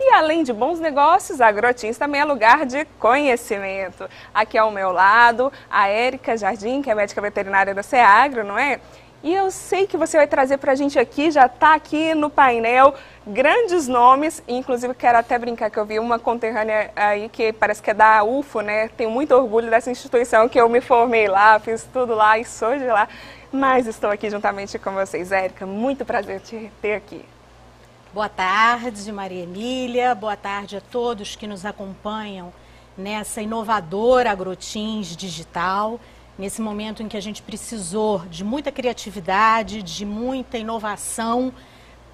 E além de bons negócios, a Agrotins também é lugar de conhecimento. Aqui ao meu lado, a Érica Jardim, que é médica veterinária da Seagro, não é? E eu sei que você vai trazer para a gente aqui, já está aqui no painel, grandes nomes, inclusive quero até brincar que eu vi uma conterrânea aí que parece que é da UFO, né? Tenho muito orgulho dessa instituição, que eu me formei lá, fiz tudo lá e sou de lá, mas estou aqui juntamente com vocês. Érica, muito prazer te ter aqui. Boa tarde, Maria Emília, boa tarde a todos que nos acompanham nessa inovadora Agrotins digital. Nesse momento em que a gente precisou de muita criatividade, de muita inovação,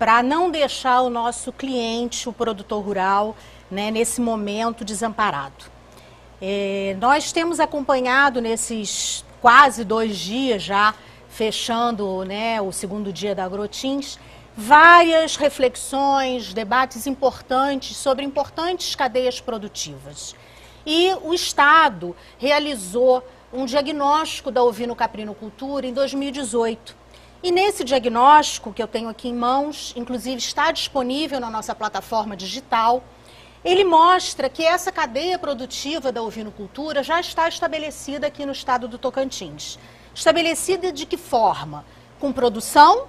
para não deixar o nosso cliente, o produtor rural, né, nesse momento desamparado. Nós temos acompanhado nesses quase 2 dias já, fechando, né, o segundo dia da Agrotins, várias reflexões, debates importantes sobre importantes cadeias produtivas. E o Estado realizou um diagnóstico da ovino-caprinocultura em 2018. E nesse diagnóstico, que eu tenho aqui em mãos, inclusive está disponível na nossa plataforma digital, ele mostra que essa cadeia produtiva da ovinocultura já está estabelecida aqui no estado do Tocantins. Estabelecida de que forma? Com produção,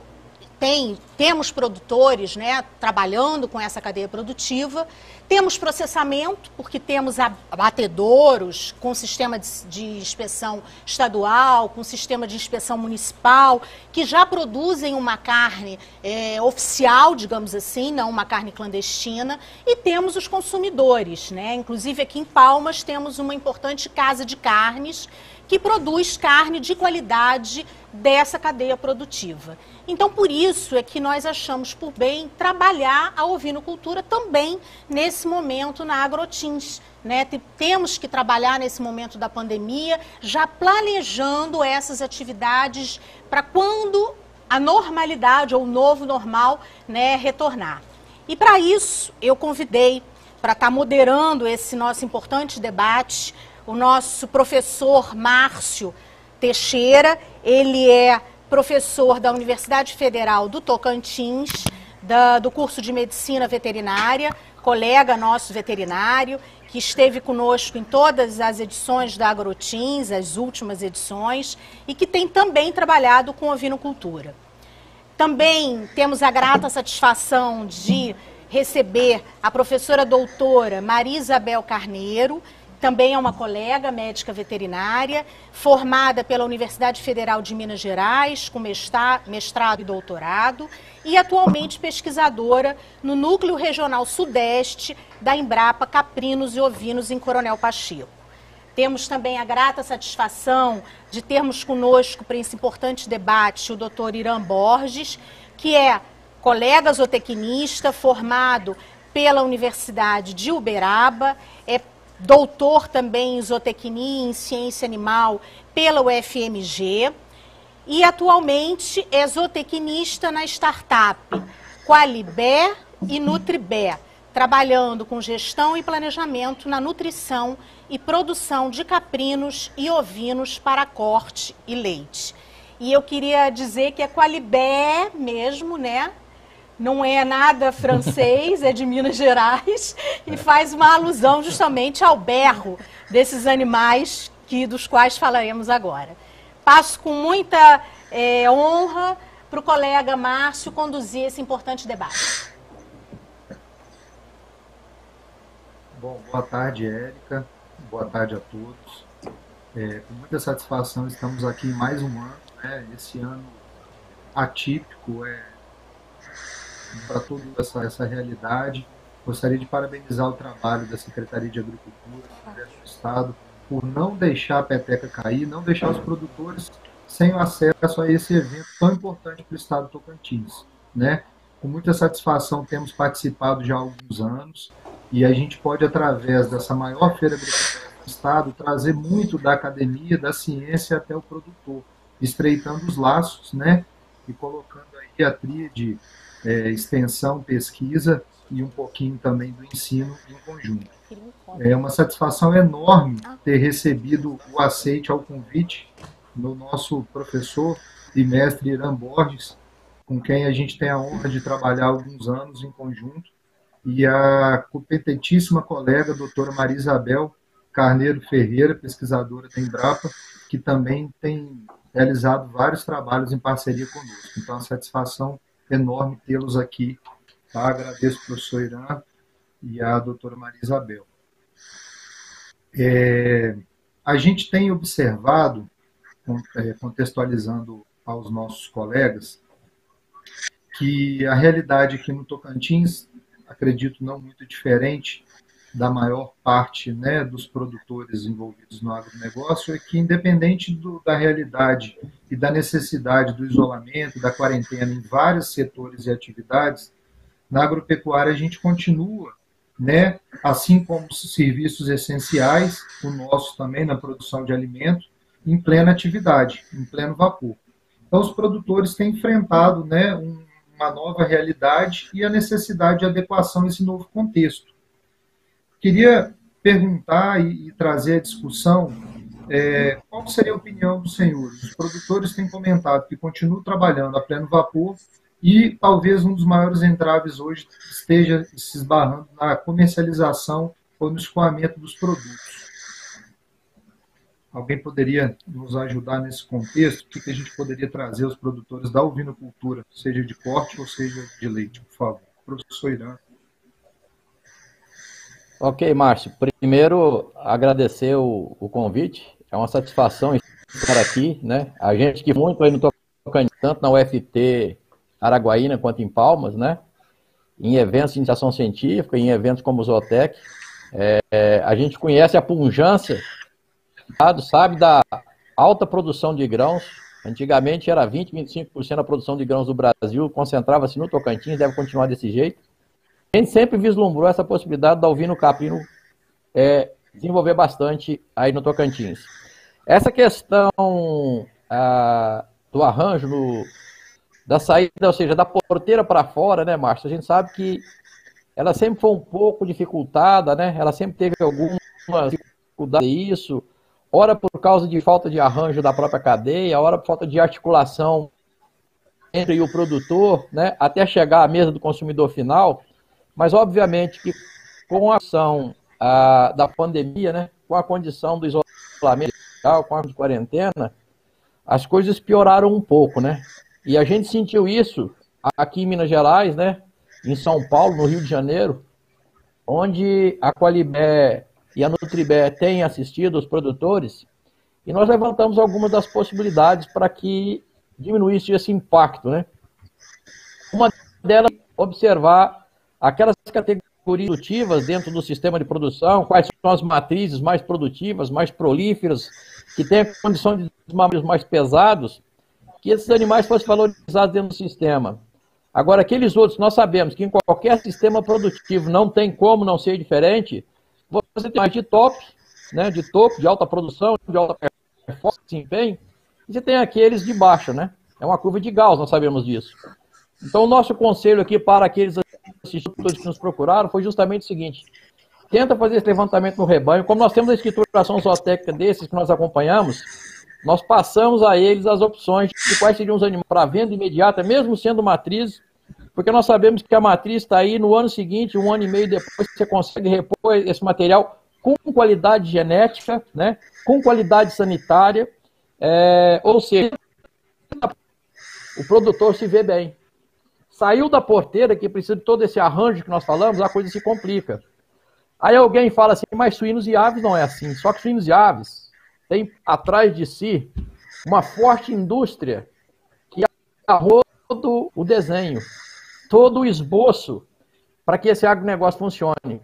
temos produtores, né, trabalhando com essa cadeia produtiva, temos processamento, porque temos abatedouros com sistema de inspeção estadual, com sistema de inspeção municipal, que já produzem uma carne oficial, digamos assim, não uma carne clandestina, e temos os consumidores, né? Inclusive aqui em Palmas temos uma importante casa de carnes que produz carne de qualidade dessa cadeia produtiva. Então, por isso é que nós achamos por bem trabalhar a ovinocultura também nesse momento na Agrotins, né? Temos que trabalhar nesse momento da pandemia, já planejando essas atividades para quando a normalidade ou o novo normal, né, retornar. E para isso eu convidei para estar moderando esse nosso importante debate o nosso professor Márcio Teixeira. Ele é professor da Universidade Federal do Tocantins, do curso de Medicina Veterinária, colega nosso veterinário, que esteve conosco em todas as edições da Agrotins, as últimas edições, e que tem também trabalhado com ovinocultura. Também temos a grata satisfação de receber a professora doutora Maria Isabel Carneiro, também é uma colega médica veterinária, formada pela Universidade Federal de Minas Gerais, com mestrado e doutorado, e atualmente pesquisadora no Núcleo Regional Sudeste da Embrapa Caprinos e Ovinos em Coronel Pacheco. Temos também a grata satisfação de termos conosco para esse importante debate o Dr. Irã Borges, que é colega zootecnista, formado pela Universidade de Uberaba, é doutor também em zootecnia e em ciência animal pela UFMG e atualmente é zootecnista na startup Qualibé e Nutribé, trabalhando com gestão e planejamento na nutrição e produção de caprinos e ovinos para corte e leite. E eu queria dizer que é Qualibé mesmo, né? Não é nada francês, é de Minas Gerais e faz uma alusão justamente ao berro desses animais dos quais falaremos agora. Passo com muita honra para o colega Márcio conduzir esse importante debate. Bom, boa tarde, Érica. Boa tarde a todos. Com muita satisfação estamos aqui em mais um ano, né? Esse ano atípico, para toda essa realidade. Gostaria de parabenizar o trabalho da Secretaria de Agricultura, do Governo do Estado, por não deixar a peteca cair, não deixar os produtores sem o acesso a esse evento tão importante para o Estado do Tocantins, né? Com muita satisfação temos participado já há alguns anos e a gente pode, através dessa maior feira agrícola do Estado, trazer muito da academia, da ciência até o produtor, estreitando os laços, né? E colocando aí a tríade extensão, pesquisa e um pouquinho também do ensino em conjunto. É uma satisfação enorme ter recebido o aceite ao convite do nosso professor e mestre Irã Borges, com quem a gente tem a honra de trabalhar há alguns anos em conjunto, e a competentíssima colega, doutora Maria Isabel Carneiro Ferreira, pesquisadora da Embrapa, que também tem realizado vários trabalhos em parceria conosco. Então, é uma satisfação enorme tê-los aqui. Tá? Agradeço ao professor Irã e à doutora Maria Isabel. A gente tem observado, contextualizando aos nossos colegas, que a realidade aqui no Tocantins, acredito não muito diferente da maior parte, né, dos produtores envolvidos no agronegócio, é que, independente da realidade e da necessidade do isolamento, da quarentena em vários setores e atividades, na agropecuária a gente continua, né, assim como os serviços essenciais, o nosso também na produção de alimento, em plena atividade, em pleno vapor. Então, os produtores têm enfrentado, né, uma nova realidade e a necessidade de adequação a esse novo contexto. Queria perguntar e trazer a discussão qual seria a opinião dos senhores. Os produtores têm comentado que continuam trabalhando a pleno vapor e talvez um dos maiores entraves hoje esteja se esbarrando na comercialização ou no escoamento dos produtos. Alguém poderia nos ajudar nesse contexto? O que a gente poderia trazer aos produtores da ovinocultura, seja de corte ou seja de leite, por favor? Professor Irã. Ok, Márcio. Primeiro, agradecer o convite. É uma satisfação estar aqui, né? A gente que muito aí no Tocantins, tanto na UFT Araguaína quanto em Palmas, né? Em eventos de iniciação científica, em eventos como o Zootec. A gente conhece a pujança, sabe da alta produção de grãos. Antigamente era 20%, 25% da produção de grãos do Brasil, concentrava-se no Tocantins, deve continuar desse jeito. A gente sempre vislumbrou essa possibilidade da ovino caprino desenvolver bastante aí no Tocantins. Essa questão do arranjo, da saída, ou seja, da porteira para fora, né, Márcio? A gente sabe que ela sempre foi um pouco dificultada, né? Ela sempre teve alguma dificuldade nisso, ora por causa de falta de arranjo da própria cadeia, ora por falta de articulação entre o produtor, né, até chegar à mesa do consumidor final. Mas, obviamente, que com a ação da pandemia, né, com a condição do isolamento, com a quarentena, as coisas pioraram um pouco, né? E a gente sentiu isso aqui em Minas Gerais, né, em São Paulo, no Rio de Janeiro, onde a Qualibé e a Nutribé têm assistido os produtores, e nós levantamos algumas das possibilidades para que diminuísse esse impacto, né? Uma delas é observar aquelas categorias produtivas dentro do sistema de produção, quais são as matrizes mais produtivas, mais prolíferas, que têm a condição de desmamar mais pesados, que esses animais fossem valorizados dentro do sistema. Agora, aqueles outros, nós sabemos que em qualquer sistema produtivo não tem como não ser diferente. Você tem mais de top, né, de topo, de alta produção, de alta performance, desempenho, e você tem aqueles de baixa, né? É uma curva de Gauss, nós sabemos disso. Então, o nosso conselho aqui para aqueles assistentes que nos procuraram foi justamente o seguinte: tenta fazer esse levantamento no rebanho. Como nós temos a escrituração zootécnica desses que nós acompanhamos, nós passamos a eles as opções de quais seriam os animais para venda imediata, mesmo sendo matriz, porque nós sabemos que a matriz está aí no ano seguinte, um ano e meio depois, você consegue repor esse material com qualidade genética, né, com qualidade sanitária, ou seja, o produtor se vê bem. Saiu da porteira, que precisa de todo esse arranjo que nós falamos, a coisa se complica. Aí alguém fala assim, mas suínos e aves não é assim. Só que suínos e aves têm atrás de si uma forte indústria que arrou todo o desenho, todo o esboço para que esse agronegócio funcione.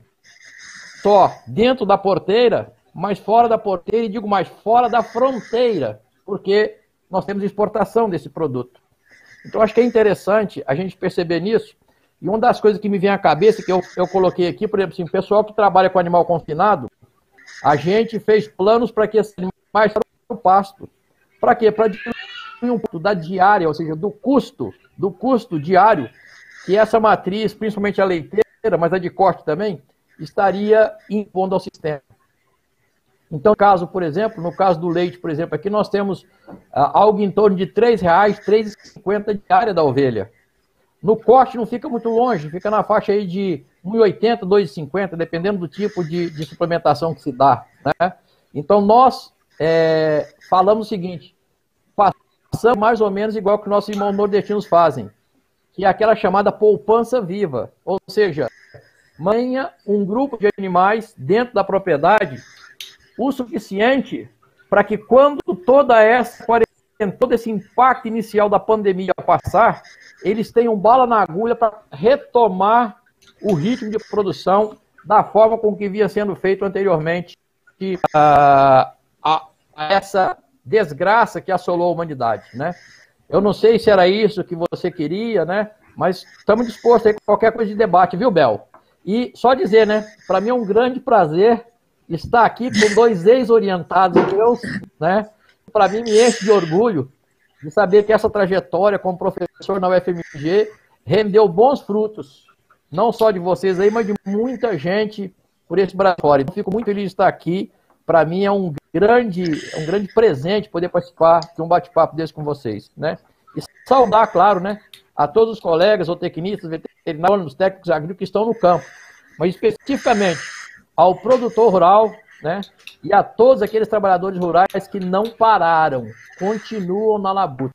Só dentro da porteira, mas fora da porteira, e digo mais, fora da fronteira, porque nós temos exportação desse produto. Então, acho que é interessante a gente perceber nisso. E uma das coisas que me vem à cabeça, que eu coloquei aqui, por exemplo, assim, o pessoal que trabalha com animal confinado, a gente fez planos para que esses animais fossem para o pasto. Para quê? Para diminuir um pouco da diária, ou seja, do custo diário, que essa matriz, principalmente a leiteira, mas a de corte também, estaria impondo ao sistema. Então, no caso do leite, por exemplo, aqui nós temos algo em torno de R$ 3,00, R$ 3,50 diária da ovelha. No corte não fica muito longe, fica na faixa aí de 1,80, 2,50, dependendo do tipo de suplementação que se dá, né? Então, nós falamos o seguinte, passamos mais ou menos igual que nossos irmãos nordestinos fazem, que é aquela chamada poupança viva, ou seja, mantenha um grupo de animais dentro da propriedade o suficiente para que quando toda essa quarentena, todo esse impacto inicial da pandemia passar, eles tenham bala na agulha para retomar o ritmo de produção da forma com que vinha sendo feito anteriormente a essa desgraça que assolou a humanidade, né? Eu não sei se era isso que você queria, né? Mas estamos dispostos a qualquer coisa de debate, viu, Bel? E só dizer, né? Para mim é um grande prazer estar aqui com 2 ex-orientados meus, né? Para mim me enche de orgulho de saber que essa trajetória como professor na UFMG rendeu bons frutos, não só de vocês aí, mas de muita gente por esse Brasil fora. Então, fico muito feliz de estar aqui. Para mim é um grande presente poder participar de um bate-papo desse com vocês, né? E saudar, claro, né, a todos os colegas, zootecnistas, veterinários, técnicos agrícolas que estão no campo, mas especificamente ao produtor rural, né, e a todos aqueles trabalhadores rurais que não pararam, continuam na labuta.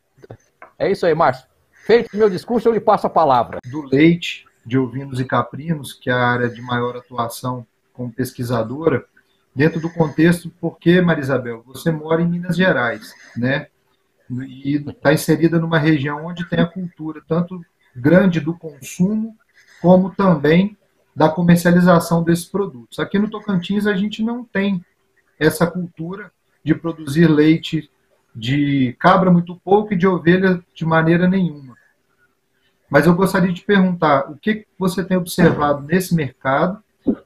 É isso aí, Márcio. Feito o meu discurso, eu lhe passo a palavra. Do leite, de ovinos e caprinos, que é a área de maior atuação como pesquisadora, dentro do contexto, porque, Marisabel, você mora em Minas Gerais, né? E está inserida numa região onde tem a cultura tanto grande do consumo, como também da comercialização desses produtos. Aqui no Tocantins a gente não tem essa cultura de produzir leite de cabra muito pouco e de ovelha de maneira nenhuma. Mas eu gostaria de perguntar o que você tem observado nesse mercado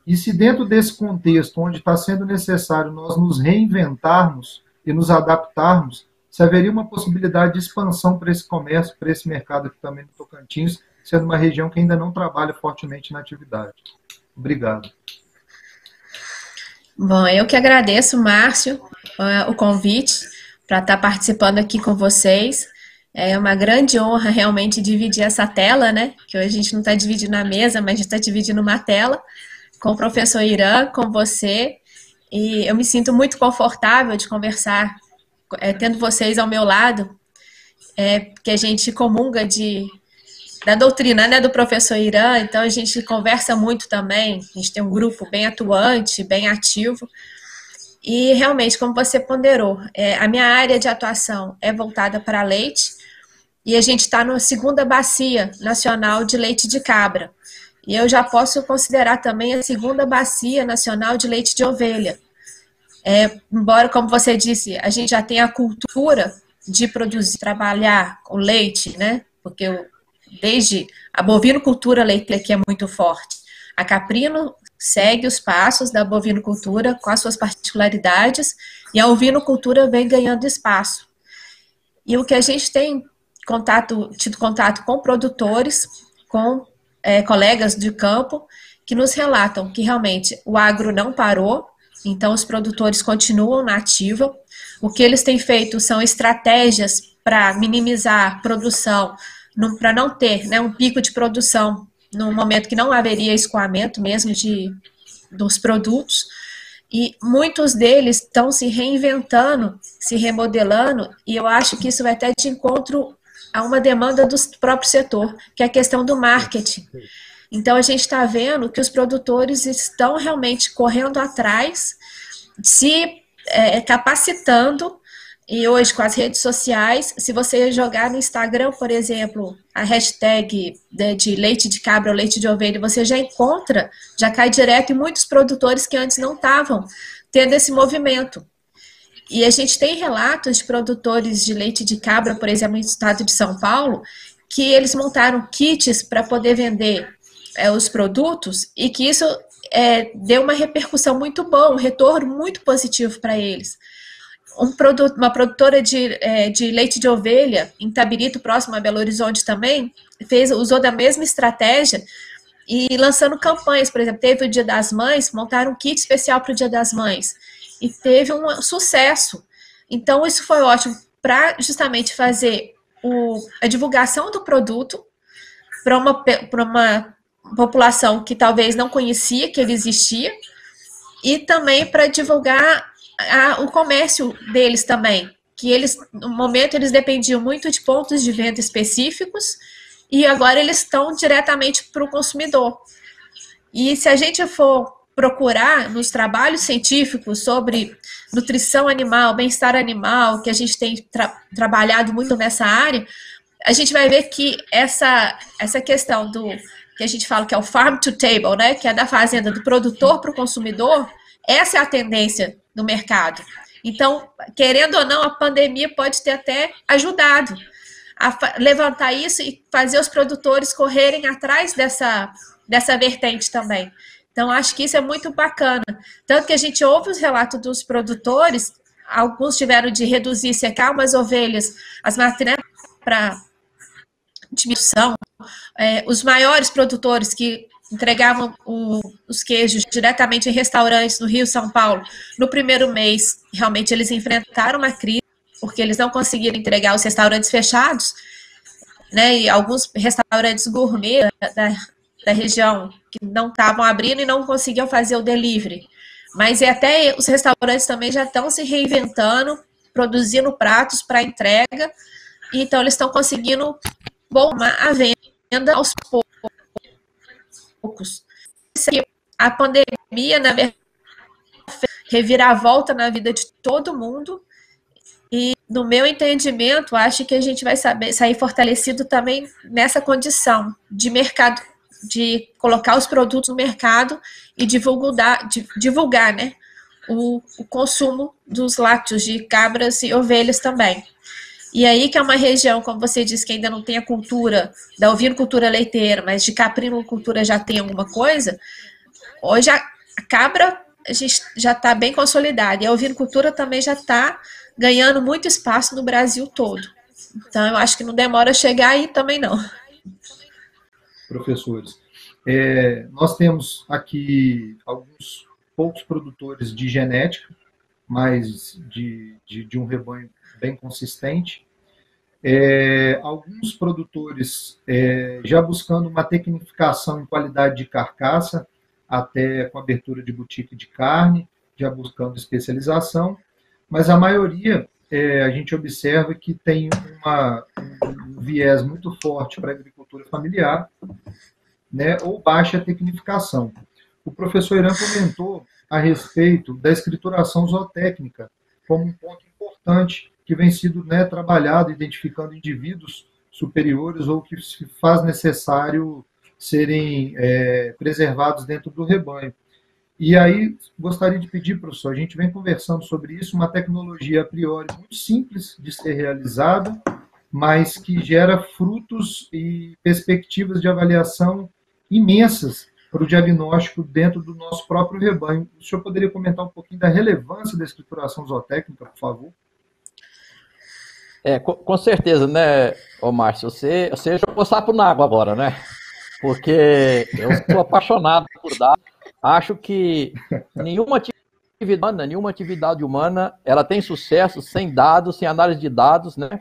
e se dentro desse contexto onde está sendo necessário nós nos reinventarmos e nos adaptarmos, se haveria uma possibilidade de expansão para esse comércio, para esse mercado aqui também no Tocantins, sendo uma região que ainda não trabalha fortemente na atividade. Obrigado. Bom, eu que agradeço, Márcio, o convite para estar participando aqui com vocês. É uma grande honra realmente dividir essa tela, né? Que hoje a gente não está dividindo a mesa, mas a gente está dividindo uma tela com o professor Irã, com você. E eu me sinto muito confortável de conversar, tendo vocês ao meu lado, porque a gente comunga da doutrina, né, do professor Irã, então a gente conversa muito também, a gente tem um grupo bem atuante, bem ativo, e realmente, como você ponderou, a minha área de atuação é voltada para leite, e a gente está na 2ª Bacia Nacional de Leite de Cabra, e eu já posso considerar também a 2ª Bacia Nacional de Leite de Ovelha. Embora, como você disse, a gente já tem a cultura de produzir, trabalhar o leite, né? Porque desde a bovinocultura leite aqui é muito forte. A caprino segue os passos da bovinocultura com as suas particularidades e a ovinocultura vem ganhando espaço. E o que a gente tem tido contato com produtores, com colegas de campo, que nos relatam que realmente o agro não parou, então os produtores continuam na ativa. O que eles têm feito são estratégias para minimizar a produção, para não ter, né, um pico de produção no momento que não haveria escoamento mesmo dos produtos. E muitos deles estão se reinventando, se remodelando, e eu acho que isso vai até de encontro a uma demanda do próprio setor, que é a questão do marketing. Então, a gente está vendo que os produtores estão realmente correndo atrás, se capacitando, e hoje com as redes sociais, se você jogar no Instagram, por exemplo, a hashtag de leite de cabra ou leite de ovelha, você já encontra, já cai direto em muitos produtores que antes não estavam tendo esse movimento. E a gente tem relatos de produtores de leite de cabra, por exemplo, no estado de São Paulo, que eles montaram kits para poder vender os produtos e que isso deu uma repercussão muito boa, um retorno muito positivo para eles. Uma produtora de leite de ovelha em Itabirito, próximo a Belo Horizonte também, usou da mesma estratégia e lançando campanhas, por exemplo, teve o Dia das Mães, montaram um kit especial para o Dia das Mães e teve um sucesso. Então isso foi ótimo para justamente fazer a divulgação do produto para uma população que talvez não conhecia que ele existia, e também para divulgar o comércio deles também, que eles, no momento, eles dependiam muito de pontos de venda específicos, e agora eles estão diretamente para o consumidor. E se a gente for procurar nos trabalhos científicos sobre nutrição animal, bem-estar animal, que a gente tem trabalhado muito nessa área, a gente vai ver que essa questão do que a gente fala que é o farm to table, né, que é da fazenda do produtor para o consumidor, essa é a tendência do mercado. Então, querendo ou não, a pandemia pode ter até ajudado a levantar isso e fazer os produtores correrem atrás dessa vertente também. Então, acho que isso é muito bacana. Tanto que a gente ouve os relatos dos produtores, alguns tiveram de reduzir e secar umas ovelhas, as matrizes para diminuição. Os maiores produtores que entregavam os queijos diretamente em restaurantes no Rio, São Paulo, no primeiro mês, realmente eles enfrentaram uma crise, porque eles não conseguiram entregar os restaurantes fechados, né, e alguns restaurantes gourmet da região que não estavam abrindo e não conseguiam fazer o delivery. Mas até os restaurantes também já estão se reinventando, produzindo pratos para entrega, e então eles estão conseguindo bombar a venda aos poucos. A pandemia, na verdade, reviravolta na vida de todo mundo, e, no meu entendimento, acho que a gente vai sair fortalecido também nessa condição de mercado, de colocar os produtos no mercado e divulgar, né, o consumo dos lácteos de cabras e ovelhas também. E aí que é uma região, como você disse, que ainda não tem a cultura da ovinocultura leiteira, mas de caprinocultura já tem alguma coisa, hoje a cabra a gente já está bem consolidada, e a ovinocultura também já está ganhando muito espaço no Brasil todo. Então, eu acho que não demora a chegar aí também, não. Professores, nós temos aqui alguns poucos produtores de genética, mas de um rebanho bem consistente. Alguns produtores já buscando uma tecnificação em qualidade de carcaça, até com abertura de boutique de carne, já buscando especialização, mas a maioria a gente observa que tem um viés muito forte para a agricultura familiar, né, ou baixa tecnificação. O professor Irã comentou a respeito da escrituração zootécnica como um ponto importante que vem sido, né, trabalhado, identificando indivíduos superiores ou que se faz necessário serem preservados dentro do rebanho. E aí, gostaria de pedir, professor, a gente vem conversando sobre isso, uma tecnologia a priori muito simples de ser realizada, mas que gera frutos e perspectivas de avaliação imensas para o diagnóstico dentro do nosso próprio rebanho. O senhor poderia comentar um pouquinho da relevância da escrituração zootécnica, por favor? Com certeza, né, ô Márcio? Você jogou sapo na água agora, né? Porque eu sou apaixonado por dados. Acho que nenhuma atividade humana ela tem sucesso sem dados, sem análise de dados, né?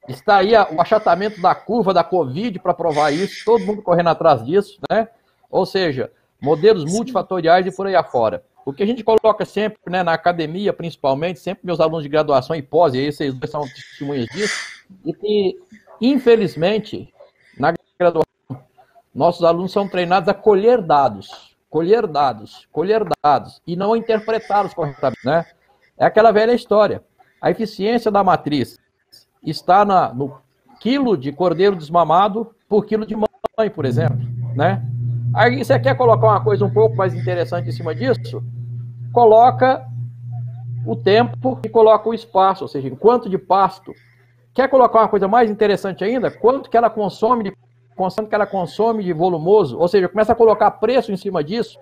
Está aí o achatamento da curva da Covid para provar isso, todo mundo correndo atrás disso, né? Ou seja, modelos multifatoriais e por aí afora. O que a gente coloca sempre, né, na academia, principalmente, sempre meus alunos de graduação e pós, e aí vocês dois são testemunhas disso, e que, infelizmente, na graduação, nossos alunos são treinados a colher dados, e não a interpretá-los corretamente, né? É aquela velha história. A eficiência da matriz está no quilo de cordeiro desmamado por quilo de mãe, por exemplo, né? Aí você quer colocar uma coisa um pouco mais interessante em cima disso? Coloca o tempo e coloca o espaço, ou seja, quanto de pasto. Quer colocar uma coisa mais interessante ainda? Quanto que ela consome de volumoso, ou seja, começa a colocar preço em cima disso.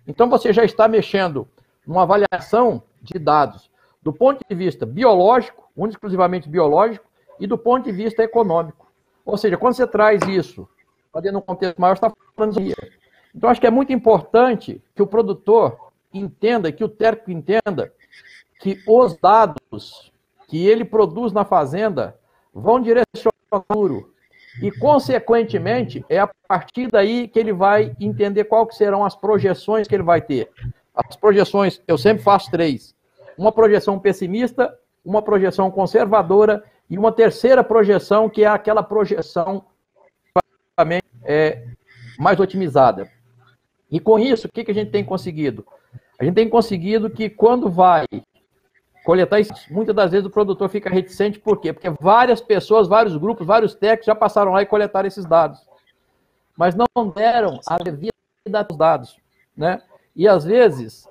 Então você já está mexendo numa avaliação de dados do ponto de vista biológico, único exclusivamente biológico, e do ponto de vista econômico. Ou seja, quando você traz isso para dentro de um contexto maior, você está falando de... Então, acho que é muito importante que o produtor entenda, que o técnico entenda que os dados que ele produz na fazenda vão direcionar o futuro. E, consequentemente, é a partir daí que ele vai entender qual que serão as projeções que ele vai ter. As projeções, eu sempre faço 3. Uma projeção pessimista, uma projeção conservadora e uma terceira projeção, que é aquela projeção mais otimizada. E com isso, o que a gente tem conseguido? A gente tem conseguido que quando vai coletar isso, muitas das vezes o produtor fica reticente, por quê? Porque várias pessoas, vários grupos, vários técnicos já passaram lá e coletaram esses dados. Mas não deram a devida aos dados, né? E às vezes,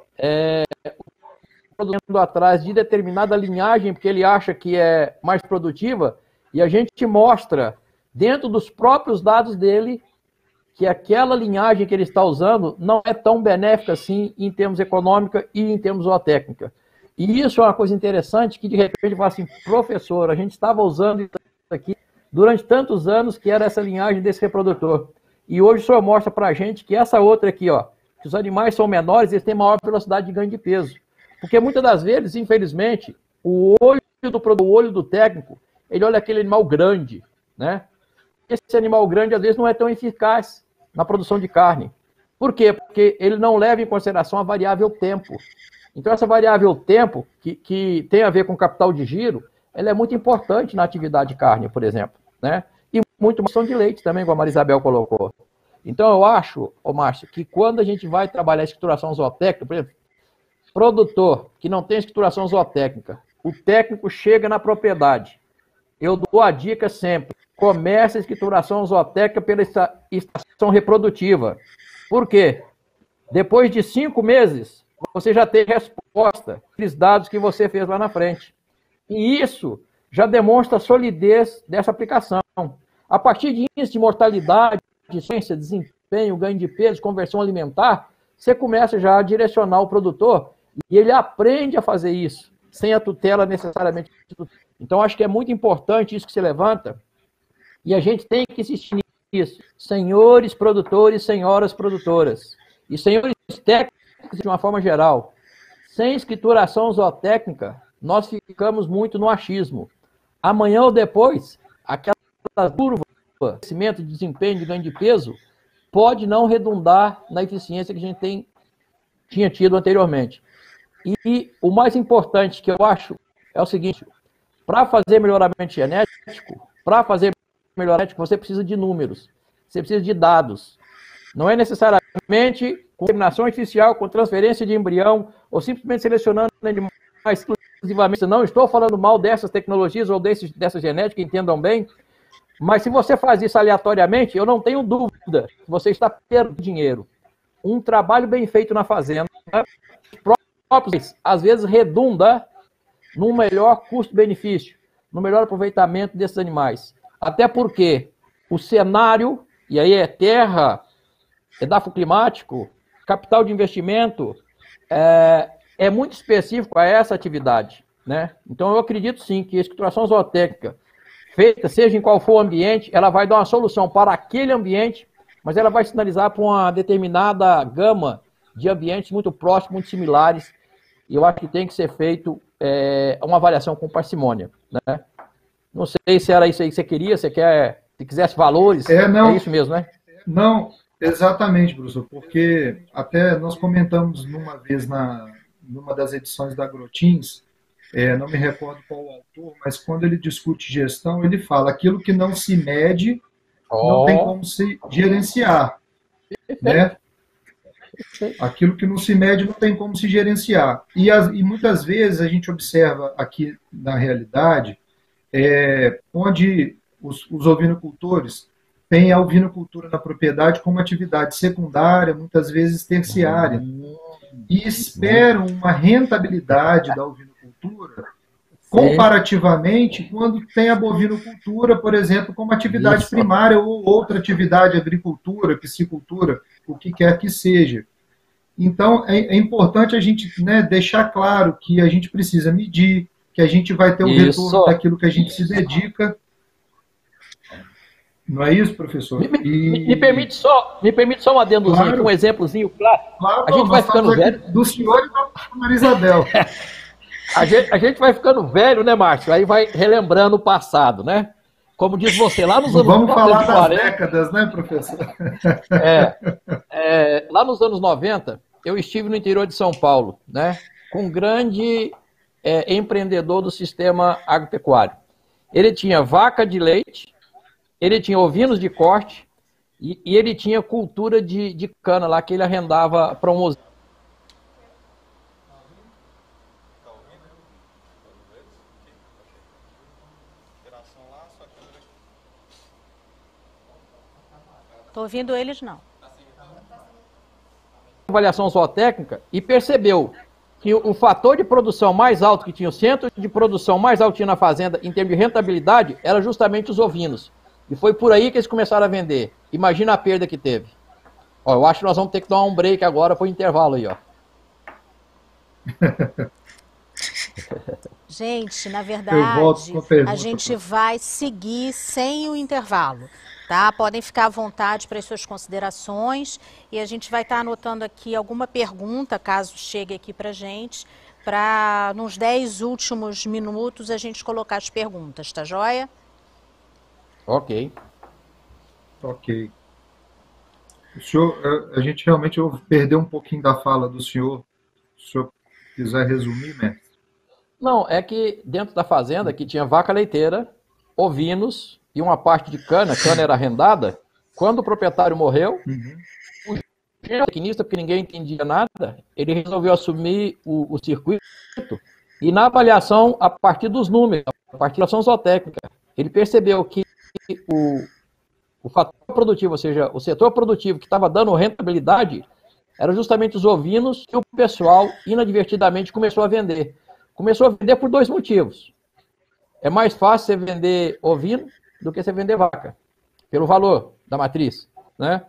o produtor indo atrás de determinada linhagem, porque ele acha que é mais produtiva, e a gente mostra, dentro dos próprios dados dele, que aquela linhagem que ele está usando não é tão benéfica assim em termos econômica e em termos zootécnica. E isso é uma coisa interessante que, de repente, fala assim, professor, a gente estava usando isso aqui durante tantos anos que era essa linhagem desse reprodutor. E hoje o senhor mostra para a gente que essa outra aqui, ó, que os animais são menores, eles têm maior velocidade de ganho de peso. Porque muitas das vezes, infelizmente, o olho do técnico, ele olha aquele animal grande, né? Esse animal grande, às vezes, não é tão eficaz na produção de carne. Por quê? Porque ele não leva em consideração a variável tempo. Então, essa variável tempo, que tem a ver com capital de giro, ela é muito importante na atividade de carne, por exemplo, né? E muito mais de leite também, como a Marisabel colocou. Então, eu acho, Márcio, que quando a gente vai trabalhar a escrituração zootécnica, por exemplo, produtor que não tem escrituração zootécnica, o técnico chega na propriedade. Eu dou a dica sempre, comece a escrituração zootécnica pela estação reprodutiva. Por quê? Depois de 5 meses, você já tem resposta dos dados que você fez lá na frente. E isso já demonstra a solidez dessa aplicação. A partir de índice de mortalidade, de desempenho, ganho de peso, conversão alimentar, você começa já a direcionar o produtor e ele aprende a fazer isso, sem a tutela necessariamente. Então, acho que é muito importante isso que se levanta e a gente tem que insistir nisso. Senhores produtores, senhoras produtoras e senhores técnicos, de uma forma geral, sem escrituração zootécnica, nós ficamos muito no achismo. Amanhã ou depois, aquela curva de crescimento, de desempenho, de ganho de peso, pode não redundar na eficiência que a gente tinha tido anteriormente. E o mais importante que eu acho é o seguinte, para fazer melhoramento genético, você precisa de números, você precisa de dados. Não é necessariamente com inseminação artificial, com transferência de embrião, ou simplesmente selecionando animais exclusivamente. Não estou falando mal dessas tecnologias ou dessa genética, entendam bem, mas se você faz isso aleatoriamente, eu não tenho dúvida que você está perdendo dinheiro. Um trabalho bem feito na fazenda, às vezes redunda num melhor custo-benefício, no melhor aproveitamento desses animais. Até porque o cenário, e aí é terra, é dafo climático, capital de investimento, é muito específico a essa atividade, né? Então eu acredito sim que a escrituração zootécnica, feita, seja em qual for o ambiente, ela vai dar uma solução para aquele ambiente, mas ela vai sinalizar para uma determinada gama de ambientes muito próximos, muito similares, e eu acho que tem que ser feito uma avaliação com parcimônia, né? Não sei se era isso aí que você queria, se quisesse valores, não, é isso mesmo, né? Não, exatamente, professor, porque até nós comentamos numa vez numa das edições da Agrotins, não me recordo qual o autor, mas quando ele discute gestão, ele fala aquilo que não se mede, não tem como se gerenciar, né? Aquilo que não se mede não tem como se gerenciar. E muitas vezes a gente observa aqui na realidade, onde os ovinocultores têm a ovinocultura na propriedade como atividade secundária, muitas vezes terciária, e esperam uma rentabilidade da ovinocultura comparativamente quando tem a bovinocultura, por exemplo, como atividade primária ou outra atividade, agricultura, piscicultura, o que quer que seja. Então, é importante a gente, né, deixar claro que a gente precisa medir, que a gente vai ter o retorno daquilo que a gente se dedica. Não é isso, professor? Me permite só um adendozinho, claro, um exemplozinho claro. A gente vai ficando velho. Do senhor e da Marisabel. A gente vai ficando velho, né, Márcio? Aí vai relembrando o passado, né? como diz você, lá nos Não anos vamos falar das 40, décadas, né, professor? lá nos anos 90, eu estive no interior de São Paulo, né, com um grande empreendedor do sistema agropecuário. Ele tinha vaca de leite, ele tinha ovinos de corte e ele tinha cultura de cana lá que ele arrendava para um. Estou ouvindo eles, não. Avaliação zootécnica e percebeu que o fator de produção mais alto que tinha, o centro de produção mais alto que tinha na fazenda, em termos de rentabilidade, era justamente os ovinos. E foi por aí que eles começaram a vender. Imagina a perda que teve. Ó, eu acho que nós vamos ter que dar um break agora para o intervalo aí, ó. Gente, na verdade, pergunta, a gente vai seguir sem o intervalo, tá? Podem ficar à vontade para as suas considerações e a gente vai estar anotando aqui alguma pergunta, caso chegue aqui para a gente, para nos 10 últimos minutos a gente colocar as perguntas, tá joia? Ok. Ok. O senhor, a gente realmente perdeu um pouquinho da fala do senhor. Se o senhor quiser resumir, mestre? Não, é que dentro da fazenda que tinha vaca leiteira, ovinos e uma parte de cana, cana era arrendada. Quando o proprietário morreu, o maquinista, porque ninguém entendia nada, ele resolveu assumir o circuito e na avaliação, a partir dos números, a partir da ação zootécnica, ele percebeu que o fator produtivo, ou seja, o setor produtivo que estava dando rentabilidade, eram justamente os ovinos e o pessoal inadvertidamente começou a vender. Começou a vender por dois motivos. É mais fácil você vender ovino do que você vender vaca, pelo valor da matriz, né?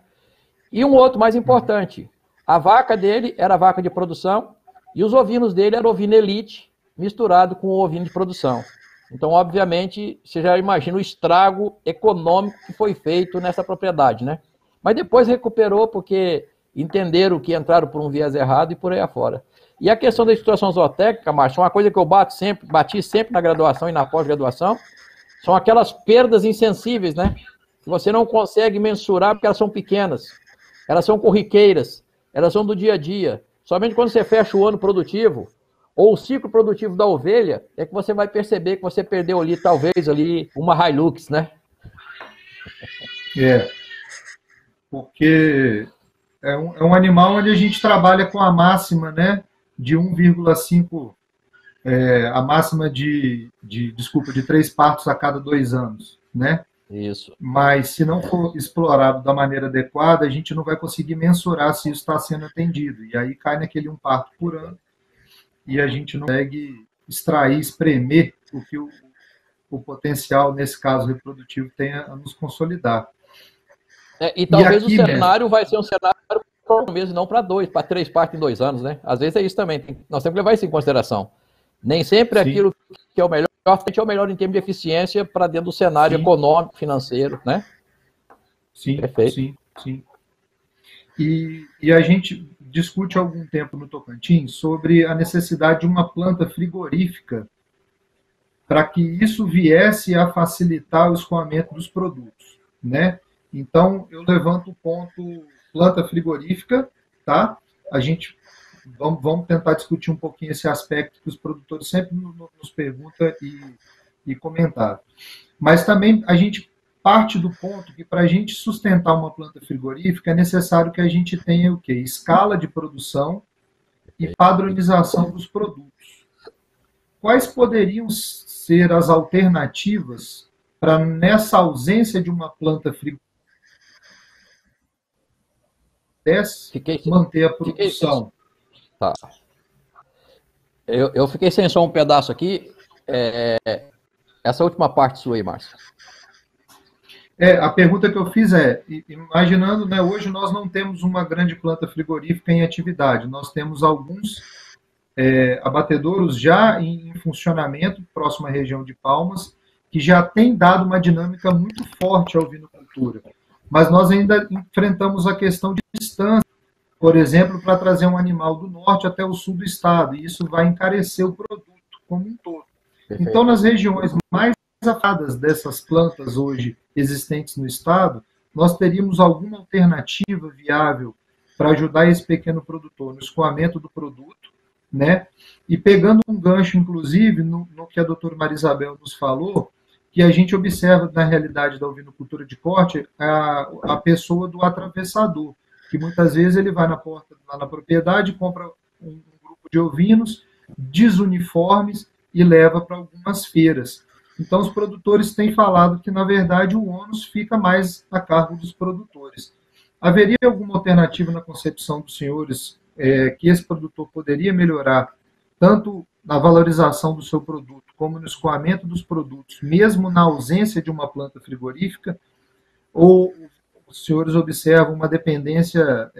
E um outro mais importante, a vaca dele era vaca de produção e os ovinos dele eram ovino elite misturado com o ovino de produção. Então, obviamente, você já imagina o estrago econômico que foi feito nessa propriedade, né? Mas depois recuperou porque entenderam que entraram por um viés errado e por aí afora. E a questão da situação zootécnica, Márcio, uma coisa que eu bati sempre na graduação e na pós-graduação, são aquelas perdas insensíveis, né? Que você não consegue mensurar porque elas são pequenas, elas são corriqueiras, elas são do dia a dia. Somente quando você fecha o ano produtivo, ou o ciclo produtivo da ovelha, é que você vai perceber que você perdeu ali, talvez, ali, uma Hilux, né? Porque é um animal onde a gente trabalha com a máxima, né, de 1,5, a máxima de 3 partos a cada 2 anos, né? Isso. Mas se não for explorado da maneira adequada, a gente não vai conseguir mensurar se isso está sendo atendido. E aí cai naquele 1 parto por ano e a gente não consegue extrair, espremer o que o potencial, nesse caso reprodutivo, tem a nos consolidar. E talvez aqui, o cenário vai ser um cenário para um mês e não para 2, para 3 partos em 2 anos, né? Às vezes é isso também. Nós temos que levar isso em consideração. Nem sempre aquilo que é o melhor, é o melhor em termos de eficiência para dentro do cenário econômico, financeiro, né? Sim, perfeito. sim. E a gente discute há algum tempo no Tocantins sobre a necessidade de uma planta frigorífica para que isso viesse a facilitar o escoamento dos produtos, né? Então, eu levanto o ponto planta frigorífica, tá? A gente vamos tentar discutir um pouquinho esse aspecto que os produtores sempre nos perguntam e comentaram. Mas também a gente parte do ponto que para a gente sustentar uma planta frigorífica é necessário que a gente tenha o quê? Escala de produção e padronização dos produtos. Quais poderiam ser as alternativas para, nessa ausência de uma planta frigorífica, manter a produção? Tá. Eu fiquei sem só um pedaço aqui. Essa última parte sua aí, Márcio. A pergunta que eu fiz imaginando, né, hoje nós não temos uma grande planta frigorífica em atividade, nós temos alguns abatedouros já em funcionamento, próximo à região de Palmas, que já tem dado uma dinâmica muito forte à ovinocultura. Mas nós ainda enfrentamos a questão de distância, por exemplo, para trazer um animal do norte até o sul do estado, e isso vai encarecer o produto como um todo. Perfeito. Então, nas regiões mais afastadas dessas plantas hoje existentes no estado, nós teríamos alguma alternativa viável para ajudar esse pequeno produtor no escoamento do produto, né? E pegando um gancho, inclusive, no que a doutora Marisabel nos falou, que a gente observa na realidade da ovinocultura de corte a pessoa do atravessador, que muitas vezes ele vai na porta, lá na propriedade, compra um grupo de ovinos desuniformes e leva para algumas feiras. Então, os produtores têm falado que, na verdade, o ônus fica mais a cargo dos produtores. Haveria alguma alternativa na concepção dos senhores que esse produtor poderia melhorar, tanto na valorização do seu produto, como no escoamento dos produtos, mesmo na ausência de uma planta frigorífica? Ou os senhores observam uma dependência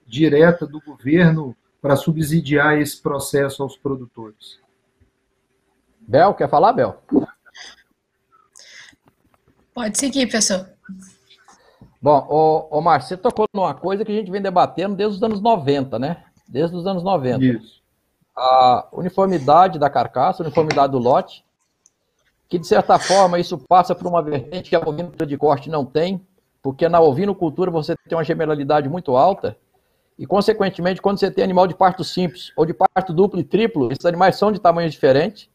direta do governo para subsidiar esse processo aos produtores? Bel, quer falar, Bel? Pode seguir, professor. Bom, Márcio, você tocou numa coisa que a gente vem debatendo desde os anos 90, né? Desde os anos 90. Isso. A uniformidade da carcaça, a uniformidade do lote, que de certa forma isso passa por uma vertente que a ovinocultura de corte não tem, porque na ovinocultura você tem uma gemelalidade muito alta, e consequentemente quando você tem animal de parto simples ou de parto duplo e triplo, esses animais são de tamanhos diferentes,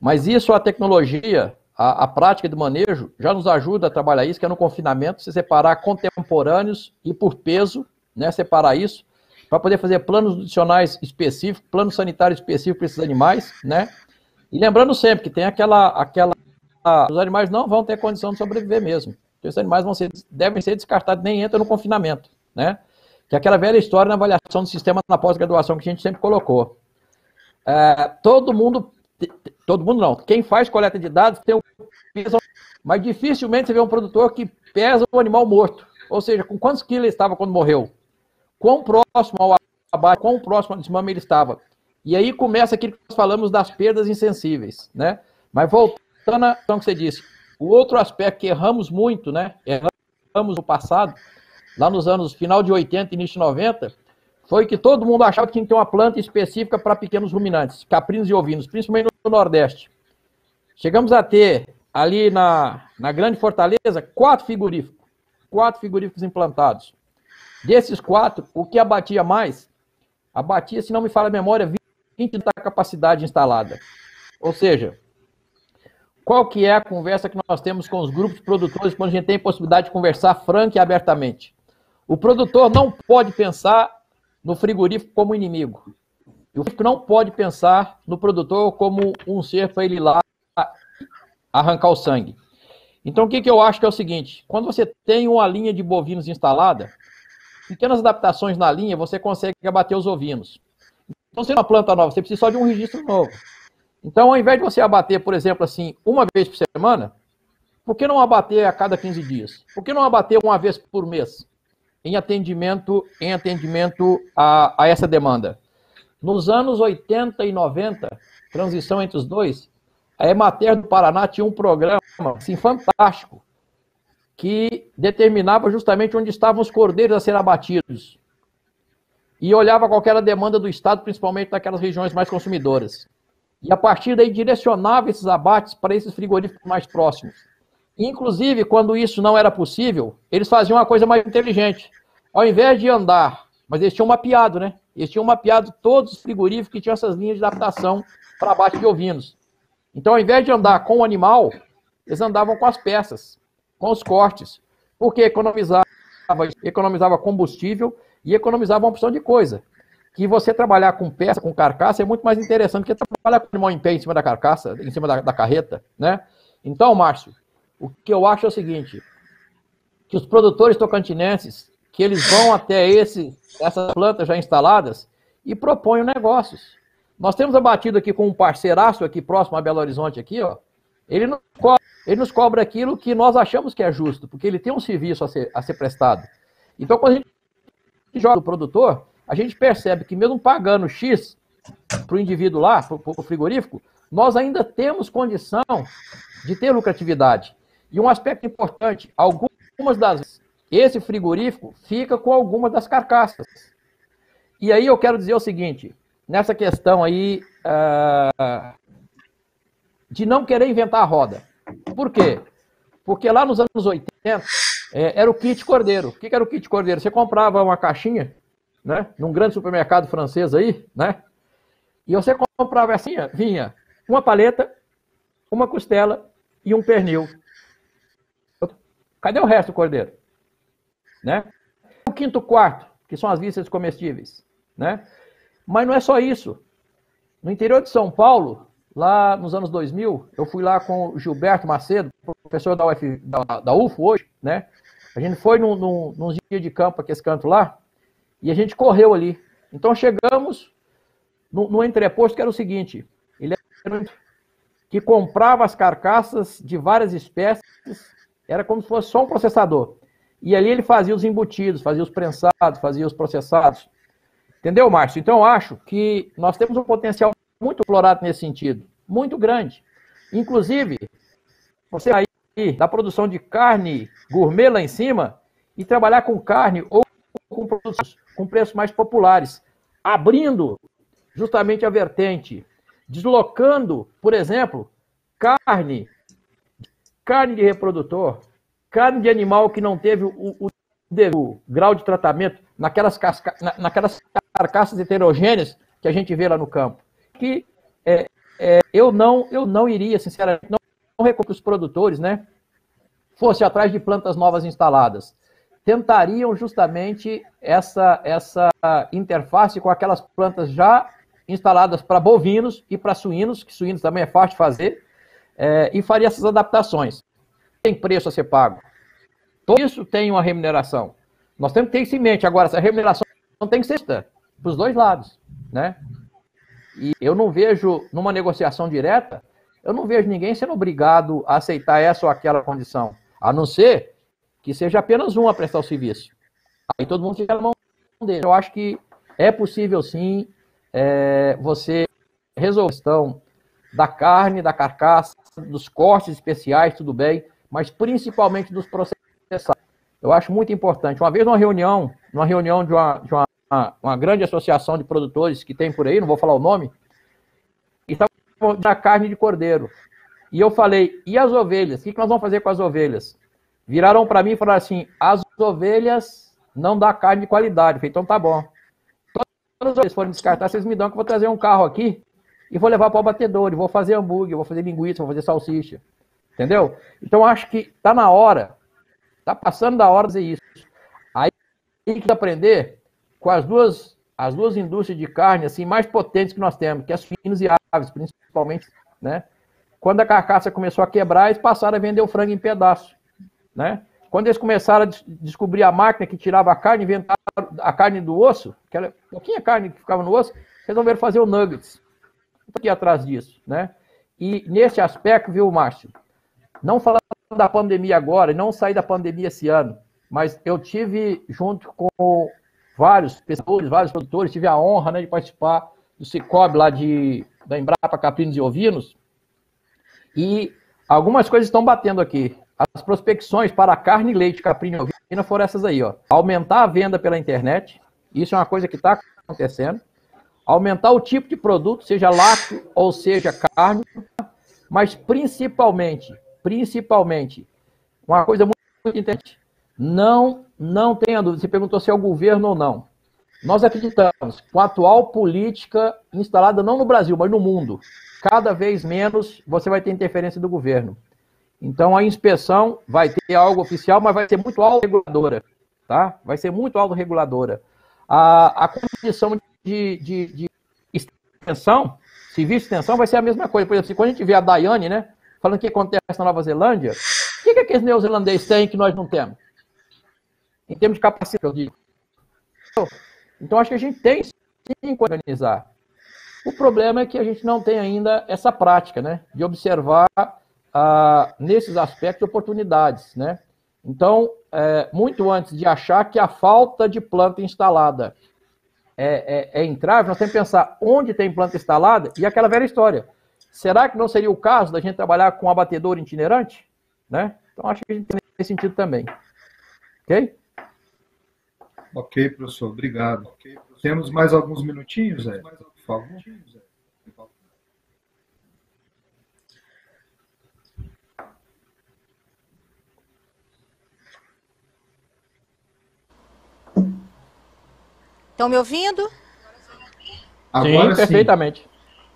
mas isso a tecnologia, a prática de manejo já nos ajuda a trabalhar isso, que é no confinamento, se separar contemporâneos e por peso, né, separar isso, para poder fazer planos nutricionais específicos, plano sanitário específico para esses animais, né? E lembrando sempre que tem os animais não vão ter condição de sobreviver mesmo. Esses animais devem ser descartados, nem entram no confinamento, né? Que é aquela velha história na avaliação do sistema na pós-graduação que a gente sempre colocou. Todo mundo não, quem faz coleta de dados tem um peso, mas dificilmente você vê um produtor que pesa um animal morto. Ou seja, com quantos quilos ele estava quando morreu? Quão próximo ao abate, quão próximo ao desmame ele estava. E aí começa aquilo que nós falamos das perdas insensíveis, né? Mas voltando à questão que você disse, o outro aspecto que erramos muito, né? Erramos no passado, lá nos anos final de 80 e início de 90, foi que todo mundo achava que tinha que ter uma planta específica para pequenos ruminantes, caprinos e ovinos, principalmente no Nordeste. Chegamos a ter ali na Grande Fortaleza 4 frigoríficos implantados. Desses 4, o que abatia mais? Abatia, se não me falha a memória, 20 da capacidade instalada. Ou seja, qual que é a conversa que nós temos com os grupos produtores quando a gente tem possibilidade de conversar franca e abertamente? O produtor não pode pensar no frigorífico como inimigo. E o frigorífico não pode pensar no produtor como um ser para ele ir lá arrancar o sangue. Então, o que eu acho que é o seguinte, quando você tem uma linha de bovinos instalada, pequenas adaptações na linha, você consegue abater os ovinos. Então, se é uma planta nova, você precisa só de um registro novo. Então, ao invés de você abater, por exemplo, assim, uma vez por semana, por que não abater a cada 15 dias? Por que não abater uma vez por mês? Em atendimento a essa demanda. Nos anos 80 e 90, transição entre os dois, a Emater do Paraná tinha um programa assim, fantástico, que determinava justamente onde estavam os cordeiros a serem abatidos. E olhava qual era a demanda do Estado, principalmente naquelas regiões mais consumidoras. E a partir daí direcionava esses abates para esses frigoríficos mais próximos. Inclusive, quando isso não era possível, eles faziam uma coisa mais inteligente. Ao invés de andar, mas eles tinham mapeado, né? Eles tinham mapeado todos os frigoríficos que tinham essas linhas de adaptação para abate de ovinos. Então, ao invés de andar com o animal, eles andavam com as peças, com os cortes, porque economizava combustível e economizava uma opção de coisa. Que você trabalhar com peça, com carcaça, é muito mais interessante do que trabalhar com o animal em pé em cima da carcaça, em cima da carreta, né? Então, Márcio, o que eu acho é o seguinte, que os produtores tocantinenses, que eles vão até essas plantas já instaladas e propõem negócios. Nós temos abatido aqui com um parceiraço aqui próximo a Belo Horizonte, aqui, ó, ele nos cobra aquilo que nós achamos que é justo, porque ele tem um serviço a ser prestado. Então, quando a gente joga o produtor, a gente percebe que mesmo pagando X para o indivíduo lá, para o frigorífico, nós ainda temos condição de ter lucratividade. E um aspecto importante, algumas das vezes, esse frigorífico fica com algumas das carcaças. E aí eu quero dizer o seguinte, nessa questão aí de não querer inventar a roda. Por quê? Porque lá nos anos 80 era o kit cordeiro. O que era o kit cordeiro? Você comprava uma caixinha, né, num grande supermercado francês aí, né? E você comprava assim, vinha uma paleta, uma costela e um pernil. Cadê o resto do cordeiro? Né? O quinto quarto, que são as vísceras comestíveis, né? Mas não é só isso. No interior de São Paulo, lá nos anos 2000, eu fui lá com o Gilberto Macedo, professor da UFO hoje, né? A gente foi num dia de campo, aqui esse canto lá, e a gente correu ali. Então chegamos no entreposto, que era o seguinte, ele era que comprava as carcaças de várias espécies, era como se fosse só um processador. E ali ele fazia os embutidos, fazia os prensados, fazia os processados. Entendeu, Márcio? Então eu acho que nós temos um potencial muito explorado nesse sentido, muito grande. Inclusive, você aí da produção de carne gourmet lá em cima e trabalhar com carne ou com produtos com preços mais populares, abrindo justamente a vertente, deslocando, por exemplo, carne de reprodutor, carne de animal que não teve o grau de tratamento naquelas carcaças heterogêneas que a gente vê lá no campo. Que eu não iria, sinceramente, não recomendo que os produtores, né, fossem atrás de plantas novas instaladas. Tentariam justamente essa interface com aquelas plantas já instaladas para bovinos e para suínos, que suínos também é fácil de fazer, e faria essas adaptações. Tem preço a ser pago. Tudo isso tem uma remuneração. Nós temos que ter isso em mente. Agora, essa remuneração não tem que ser para os dois lados, né? E eu não vejo, numa negociação direta, eu não vejo ninguém sendo obrigado a aceitar essa ou aquela condição, a não ser que seja apenas um a prestar o serviço. Aí todo mundo fica na mão dele. Eu acho que é possível, sim, você resolver a questão da carne, da carcaça, dos cortes especiais, tudo bem, mas principalmente dos processados. Eu acho muito importante. Uma vez numa reunião de uma grande associação de produtores que tem por aí, não vou falar o nome, e estava da carne de cordeiro. E eu falei, e as ovelhas? O que nós vamos fazer com as ovelhas? Viraram para mim e falaram assim, as ovelhas não dá carne de qualidade. Eu falei, então tá bom. Todas as ovelhas forem descartar, vocês me dão que eu vou trazer um carro aqui e vou levar para o abatedor, e vou fazer hambúrguer, vou fazer linguiça, vou fazer salsicha. Entendeu? Então acho que está na hora, está passando da hora de fazer isso. Aí tem que aprender com as duas indústrias de carne assim mais potentes que nós temos, que é suínos e aves, principalmente, né? Quando a carcaça começou a quebrar, eles passaram a vender o frango em pedaços, né? Quando eles começaram a descobrir a máquina que tirava a carne, inventaram a carne do osso, aquela pouquinha carne que ficava no osso, resolveram fazer o nuggets. Estou aqui atrás disso, né? E nesse aspecto, viu, Márcio? Não falando da pandemia agora, e não sair da pandemia esse ano, mas eu tive, junto com vários pesquisadores, vários produtores, tive a honra, né, de participar do Cicobi lá da Embrapa Caprinos e Ovinos, e algumas coisas estão batendo aqui. As prospecções para carne, leite, caprino e ovina foram essas aí, ó. Aumentar a venda pela internet, isso é uma coisa que está acontecendo. Aumentar o tipo de produto, seja lácteo ou seja carne, mas principalmente, uma coisa muito importante, não tenha dúvida, você perguntou se é o governo ou não. Nós acreditamos, com a atual política instalada não no Brasil, mas no mundo, cada vez menos você vai ter interferência do governo. Então a inspeção vai ter algo oficial, mas vai ser muito autorreguladora, tá? Vai ser muito autorreguladora. A condição de extensão, serviço de extensão vai ser a mesma coisa. Por exemplo, quando a gente vê a Daiane, né, falando o que acontece na Nova Zelândia, o que aqueles neozelandeses têm que nós não temos? Em termos de capacidade, eu digo. Então, acho que a gente tem sim que organizar. O problema é que a gente não tem ainda essa prática, né, de observar nesses aspectos oportunidades, né? Então, muito antes de achar que a falta de planta instalada é entrave, nós temos que pensar onde tem planta instalada e aquela velha história. Será que não seria o caso da gente trabalhar com abatedor itinerante? Né? Então, acho que a gente tem esse sentido também. Ok? Ok, professor. Obrigado. Temos mais alguns minutinhos, Érica, por favor. Estão me ouvindo? Agora sim, perfeitamente.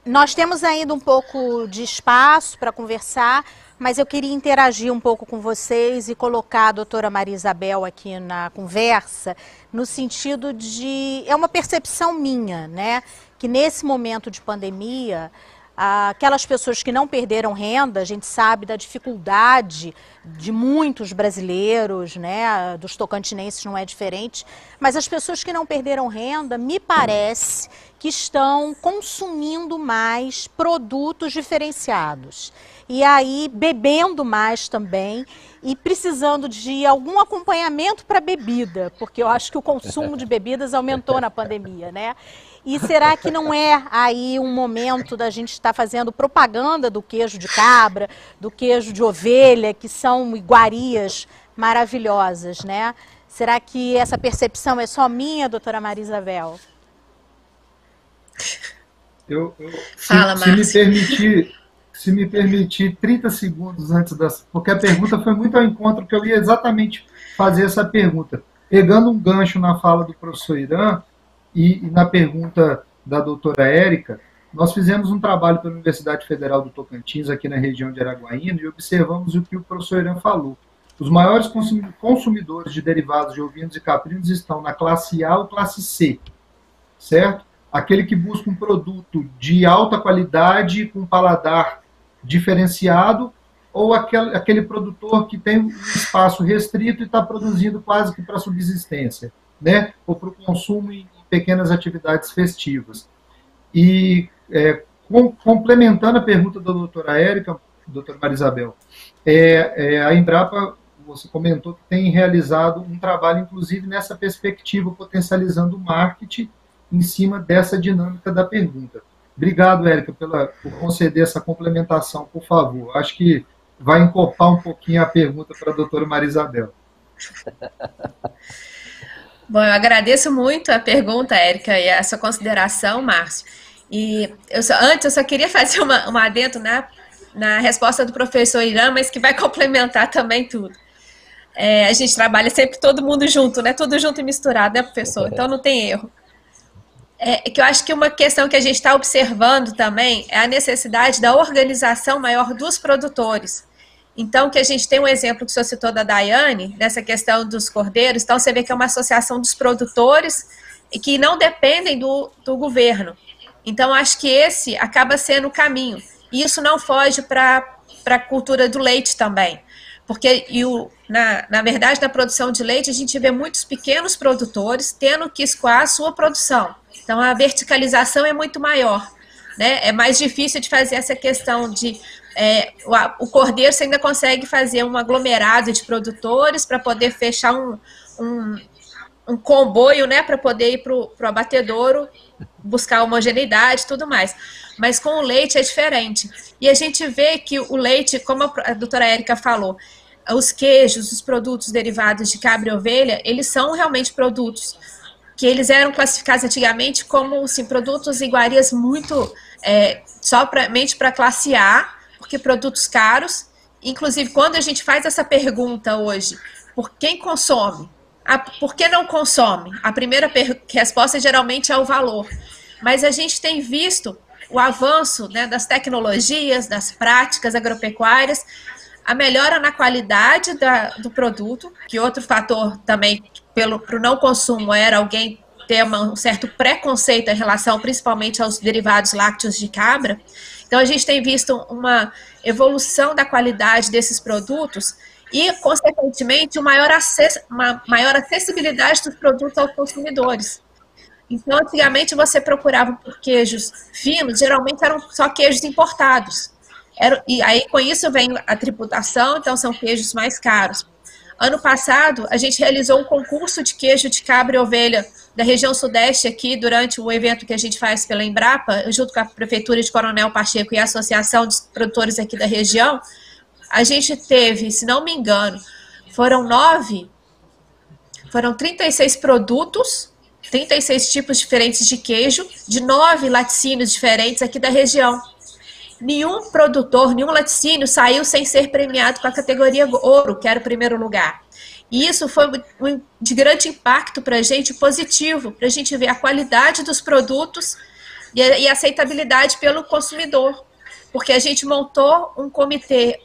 Nós temos ainda um pouco de espaço para conversar, mas eu queria interagir um pouco com vocês e colocar a doutora Maria Isabel aqui na conversa, no sentido de... É uma percepção minha, né? Que nesse momento de pandemia, aquelas pessoas que não perderam renda, a gente sabe da dificuldade de muitos brasileiros, né? Dos tocantinenses não é diferente, mas as pessoas que não perderam renda, me parece que estão consumindo mais produtos diferenciados. E aí, bebendo mais também e precisando de algum acompanhamento para bebida, porque eu acho que o consumo de bebidas aumentou na pandemia, né? E será que não é aí um momento da gente estar fazendo propaganda do queijo de cabra, do queijo de ovelha, que são iguarias maravilhosas, né? Será que essa percepção é só minha, doutora Maria Isabel? Fala, Márcio. Se me permitir 30 segundos antes das... Porque a pergunta foi muito ao encontro, que eu ia exatamente fazer essa pergunta. Pegando um gancho na fala do professor Irã e na pergunta da doutora Érica, nós fizemos um trabalho pela Universidade Federal do Tocantins, aqui na região de Araguaína, e observamos o que o professor Irã falou. Os maiores consumidores de derivados de ovinos e caprinos estão na classe A ou classe C, certo? Aquele que busca um produto de alta qualidade, com paladar diferenciado, ou aquele produtor que tem um espaço restrito e está produzindo quase que para subsistência, né? Ou para o consumo em pequenas atividades festivas. E complementando a pergunta da doutora Érica, doutora Maria Isabel, a Embrapa, você comentou que tem realizado um trabalho, inclusive, nessa perspectiva, potencializando o marketing em cima dessa dinâmica da pergunta. Obrigado, Érica, por conceder essa complementação, por favor. Acho que vai encorpar um pouquinho a pergunta para a doutora Maria Isabel. Bom, eu agradeço muito a pergunta, Érica, e a sua consideração, Márcio. E antes eu só queria fazer uma adendo na resposta do professor Irã, mas que vai complementar também tudo. A gente trabalha sempre todo mundo junto, né? Tudo junto e misturado, né, professor? Então não tem erro. Que eu acho que uma questão que a gente está observando também é a necessidade da organização maior dos produtores. Então, que a gente tem um exemplo que o senhor citou da Daiane, nessa questão dos cordeiros, então você vê que é uma associação dos produtores e que não dependem do governo. Então, acho que esse acaba sendo o caminho. E isso não foge para a cultura do leite também. Porque, na verdade, na produção de leite, a gente vê muitos pequenos produtores tendo que escoar a sua produção. Então, a verticalização é muito maior, né? É mais difícil de fazer essa questão de... o cordeiro você ainda consegue fazer um aglomerado de produtores para poder fechar um comboio, né? Para poder ir para o abatedouro, buscar homogeneidade e tudo mais. Mas com o leite é diferente. E a gente vê que o leite, como a doutora Érica falou, os queijos, os produtos derivados de cabra e ovelha, eles são realmente produtos que eles eram classificados antigamente como assim, produtos e iguarias muito somente para classe A, porque produtos caros. Inclusive, quando a gente faz essa pergunta hoje, por quem consome? Por que não consome? A primeira resposta geralmente é o valor. Mas a gente tem visto o avanço, né, das tecnologias, das práticas agropecuárias, a melhora na qualidade do produto, que outro fator também para o não consumo era alguém ter um certo preconceito em relação principalmente aos derivados lácteos de cabra. Então a gente tem visto uma evolução da qualidade desses produtos e, consequentemente, uma maior acessibilidade dos produtos aos consumidores. Então, antigamente, você procurava por queijos finos, geralmente eram só queijos importados. E aí, com isso, vem a tributação, então são queijos mais caros. Ano passado, a gente realizou um concurso de queijo de cabra e ovelha da região sudeste aqui, durante o evento que a gente faz pela Embrapa, junto com a Prefeitura de Coronel Pacheco e a Associação de Produtores aqui da região. A gente teve, se não me engano, foram 36 produtos, 36 tipos diferentes de queijo, de 9 laticínios diferentes aqui da região. Nenhum produtor, nenhum laticínio saiu sem ser premiado com a categoria ouro, que era o primeiro lugar. E isso foi de grande impacto para a gente, positivo, para a gente ver a qualidade dos produtos e a aceitabilidade pelo consumidor. Porque a gente montou um comitê,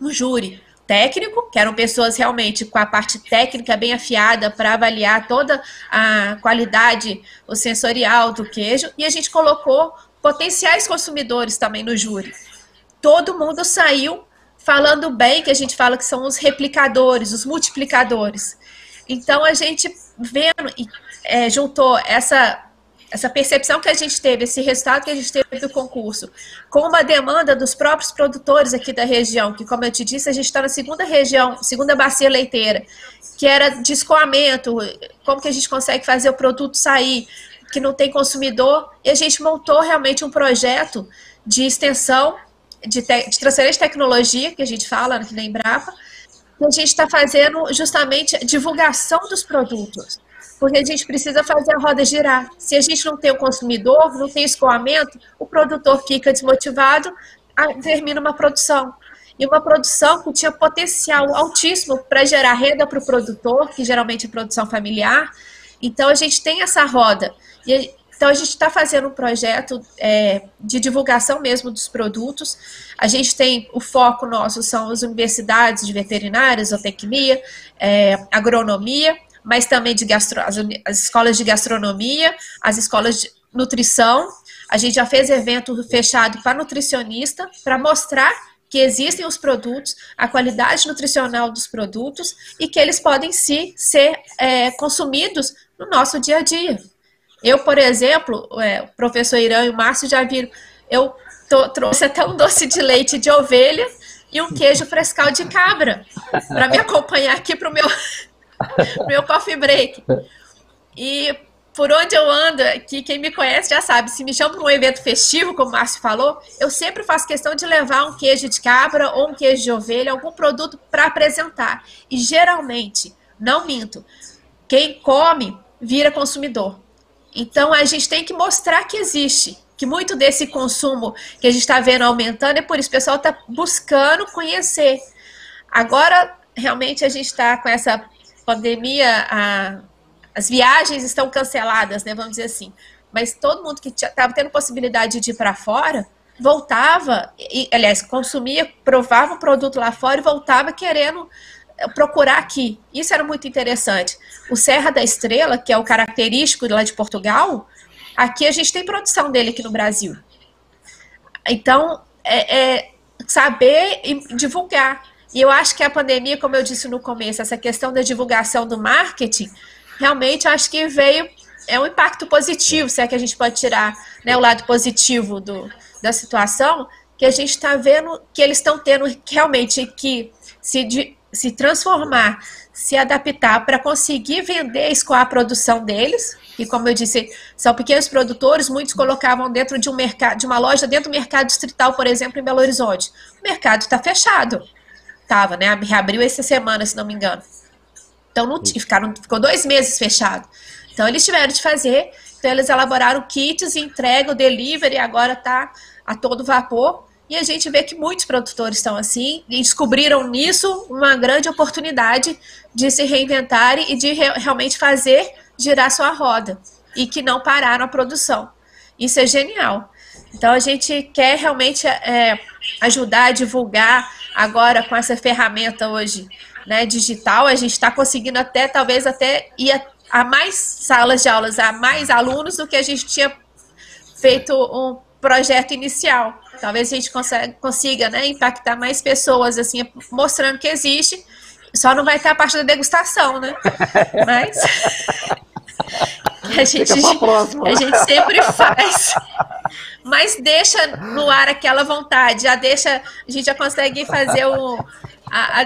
um júri técnico, que eram pessoas realmente com a parte técnica bem afiada para avaliar toda a qualidade o sensorial do queijo, e a gente colocou potenciais consumidores também no júri. Todo mundo saiu falando bem, que a gente fala que são os replicadores, os multiplicadores. Então a gente vendo, juntou essa percepção que a gente teve, esse resultado que a gente teve do concurso, com uma demanda dos próprios produtores aqui da região, que, como eu te disse, a gente está na segunda bacia leiteira, que era de escoamento, como que a gente consegue fazer o produto sair, que não tem consumidor, e a gente montou realmente um projeto de extensão, de transferência de tecnologia, que a gente fala aqui na Embrapa, que a gente está fazendo justamente divulgação dos produtos. Porque a gente precisa fazer a roda girar. Se a gente não tem o consumidor, não tem escoamento, o produtor fica desmotivado, termina uma produção. E uma produção que tinha potencial altíssimo para gerar renda para o produtor, que geralmente é produção familiar. Então, a gente tem essa roda. Então, a gente está fazendo um projeto de divulgação mesmo dos produtos. A gente tem, o foco nosso são as universidades de veterinária, zootecnia, agronomia, mas também as escolas de gastronomia, as escolas de nutrição. A gente já fez evento fechado para nutricionista, para mostrar que existem os produtos, a qualidade nutricional dos produtos e que eles podem sim ser consumidos no nosso dia a dia. Eu, por exemplo, o professor Irã e o Márcio já viram, eu trouxe até um doce de leite de ovelha e um queijo frescal de cabra para me acompanhar aqui para o meu coffee break. E por onde eu ando, que quem me conhece já sabe, se me chamam para um evento festivo, como o Márcio falou, eu sempre faço questão de levar um queijo de cabra ou um queijo de ovelha, algum produto para apresentar. E geralmente, não minto, quem come vira consumidor. Então a gente tem que mostrar que existe, que muito desse consumo que a gente está vendo aumentando é por isso, o pessoal está buscando conhecer. Agora, realmente, a gente está com essa pandemia, as viagens estão canceladas, né, vamos dizer assim, mas todo mundo que estava tendo possibilidade de ir para fora, voltava, aliás, consumia, provava o produto lá fora e voltava querendo procurar aqui. Isso era muito interessante. O Serra da Estrela, que é o característico lá de Portugal, aqui a gente tem produção dele aqui no Brasil. Então, saber e divulgar. E eu acho que a pandemia, como eu disse no começo, essa questão da divulgação do marketing, realmente acho que um impacto positivo, se é que a gente pode tirar, né, o lado positivo da situação, que a gente está vendo que eles estão tendo realmente que se transformar, se adaptar para conseguir vender, escoar a produção deles, que, como eu disse, são pequenos produtores, muitos colocavam dentro de uma loja dentro do mercado distrital, por exemplo, em Belo Horizonte. O mercado está fechado. Estava, né? Reabriu essa semana, se não me engano. Então, ficou 2 meses fechado. Então, eles tiveram de fazer. Então, eles elaboraram kits e entrega, o delivery agora está a todo vapor. E a gente vê que muitos produtores estão assim e descobriram nisso uma grande oportunidade de se reinventarem e de realmente fazer girar sua roda e que não pararam a produção. Isso é genial. Então, a gente quer realmente ajudar a divulgar agora com essa ferramenta hoje, né, digital. A gente está conseguindo talvez até ir a mais salas de aulas, a mais alunos do que a gente tinha feito um projeto inicial. Talvez a gente consiga, né, impactar mais pessoas, assim, mostrando que existe. Só não vai ter a parte da degustação, né? Mas a gente sempre faz. Mas deixa no ar aquela vontade, a gente já consegue fazer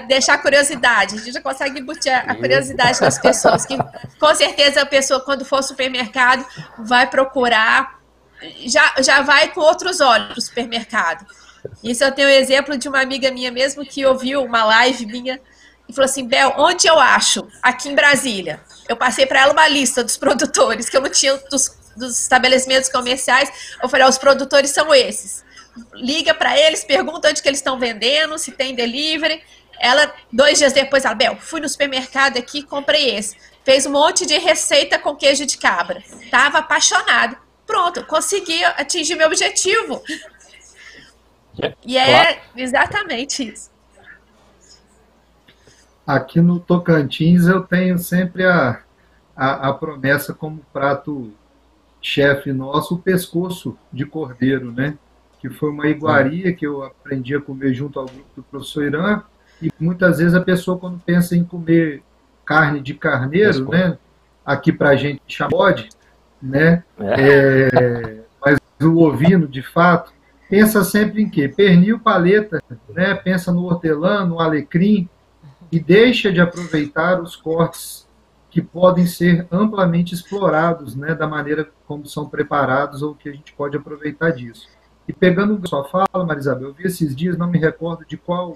deixar a curiosidade, a gente já consegue embutir a curiosidade das pessoas, que com certeza a pessoa, quando for ao supermercado, vai procurar, já vai com outros olhos para o supermercado. Isso eu tenho um exemplo de uma amiga minha mesmo, que ouviu uma live minha e falou assim: Bel, onde eu acho? Aqui em Brasília. Eu passei para ela uma lista dos produtores, que eu não tinha dos estabelecimentos comerciais. Eu falei: os produtores são esses. Liga para eles, pergunta onde que eles estão vendendo, se tem delivery. Ela, 2 dias depois, ela, Bel, fui no supermercado aqui, comprei esse. Fez um monte de receita com queijo de cabra. Tava apaixonada. Pronto, consegui atingir meu objetivo. E é exatamente isso. Aqui no Tocantins eu tenho sempre a promessa como prato chefe nosso, o pescoço de cordeiro, né? Que foi uma iguaria que eu aprendi a comer junto ao grupo do professor Irã, e muitas vezes a pessoa, quando pensa em comer carne de carneiro, né? Aqui pra gente chama bode, né? Mas o ovino, de fato, pensa sempre em quê? Pernil, paleta, né? Pensa no hortelã, no alecrim, e deixa de aproveitar os cortes que podem ser amplamente explorados, né, da maneira como são preparados ou que a gente pode aproveitar disso. E pegando a sua fala, Marisabel, eu vi esses dias, não me recordo de qual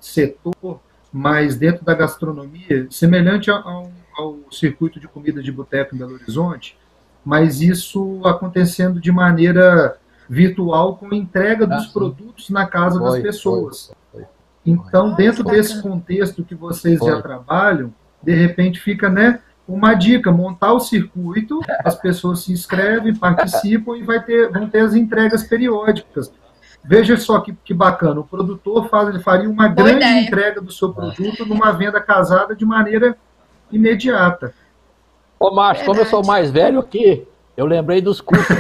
setor, mas dentro da gastronomia, semelhante ao circuito de comida de boteco em Belo Horizonte, mas isso acontecendo de maneira virtual com a entrega dos produtos na casa das pessoas. Então, dentro desse contexto que vocês já trabalham, de repente fica, né, uma dica, montar o circuito, as pessoas se inscrevem, participam e vão ter as entregas periódicas. Veja só que bacana, o produtor faria uma grande entrega do seu produto numa venda casada de maneira imediata. Ô, Márcio, como eu sou mais velho aqui, eu lembrei dos cursos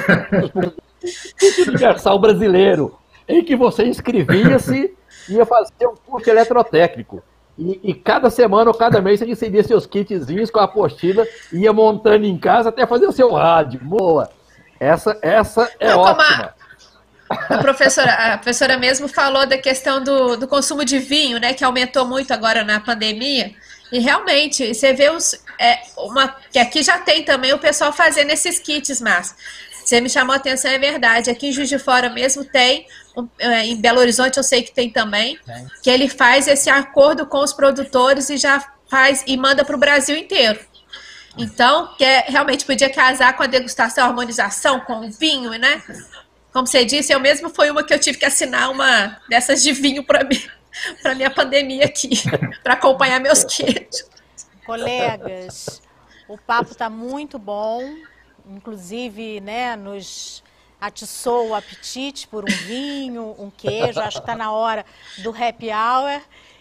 Universal Brasileiro, em que você inscrevia-se e ia fazer um curso eletrotécnico. E cada semana ou cada mês você recebia seus kitzinhos com a apostila e ia montando em casa até fazer o seu rádio. Boa! Essa é ótima. A professora mesmo falou da questão do consumo de vinho, né, que aumentou muito agora na pandemia. E realmente, você vê que aqui já tem também o pessoal fazendo esses kits, mas você me chamou a atenção, é verdade. Aqui em Juiz de Fora mesmo tem, em Belo Horizonte eu sei que tem também, que ele faz esse acordo com os produtores e já faz e manda para o Brasil inteiro. Então, realmente podia casar com a degustação, a harmonização com o vinho, né? Como você disse, eu mesmo foi uma que eu tive que assinar uma dessas de vinho para mim, para minha pandemia aqui, para acompanhar meus queijos. Colegas, o papo está muito bom. Inclusive, né, nos atiçou o apetite por um vinho, um queijo. Acho que está na hora do happy hour.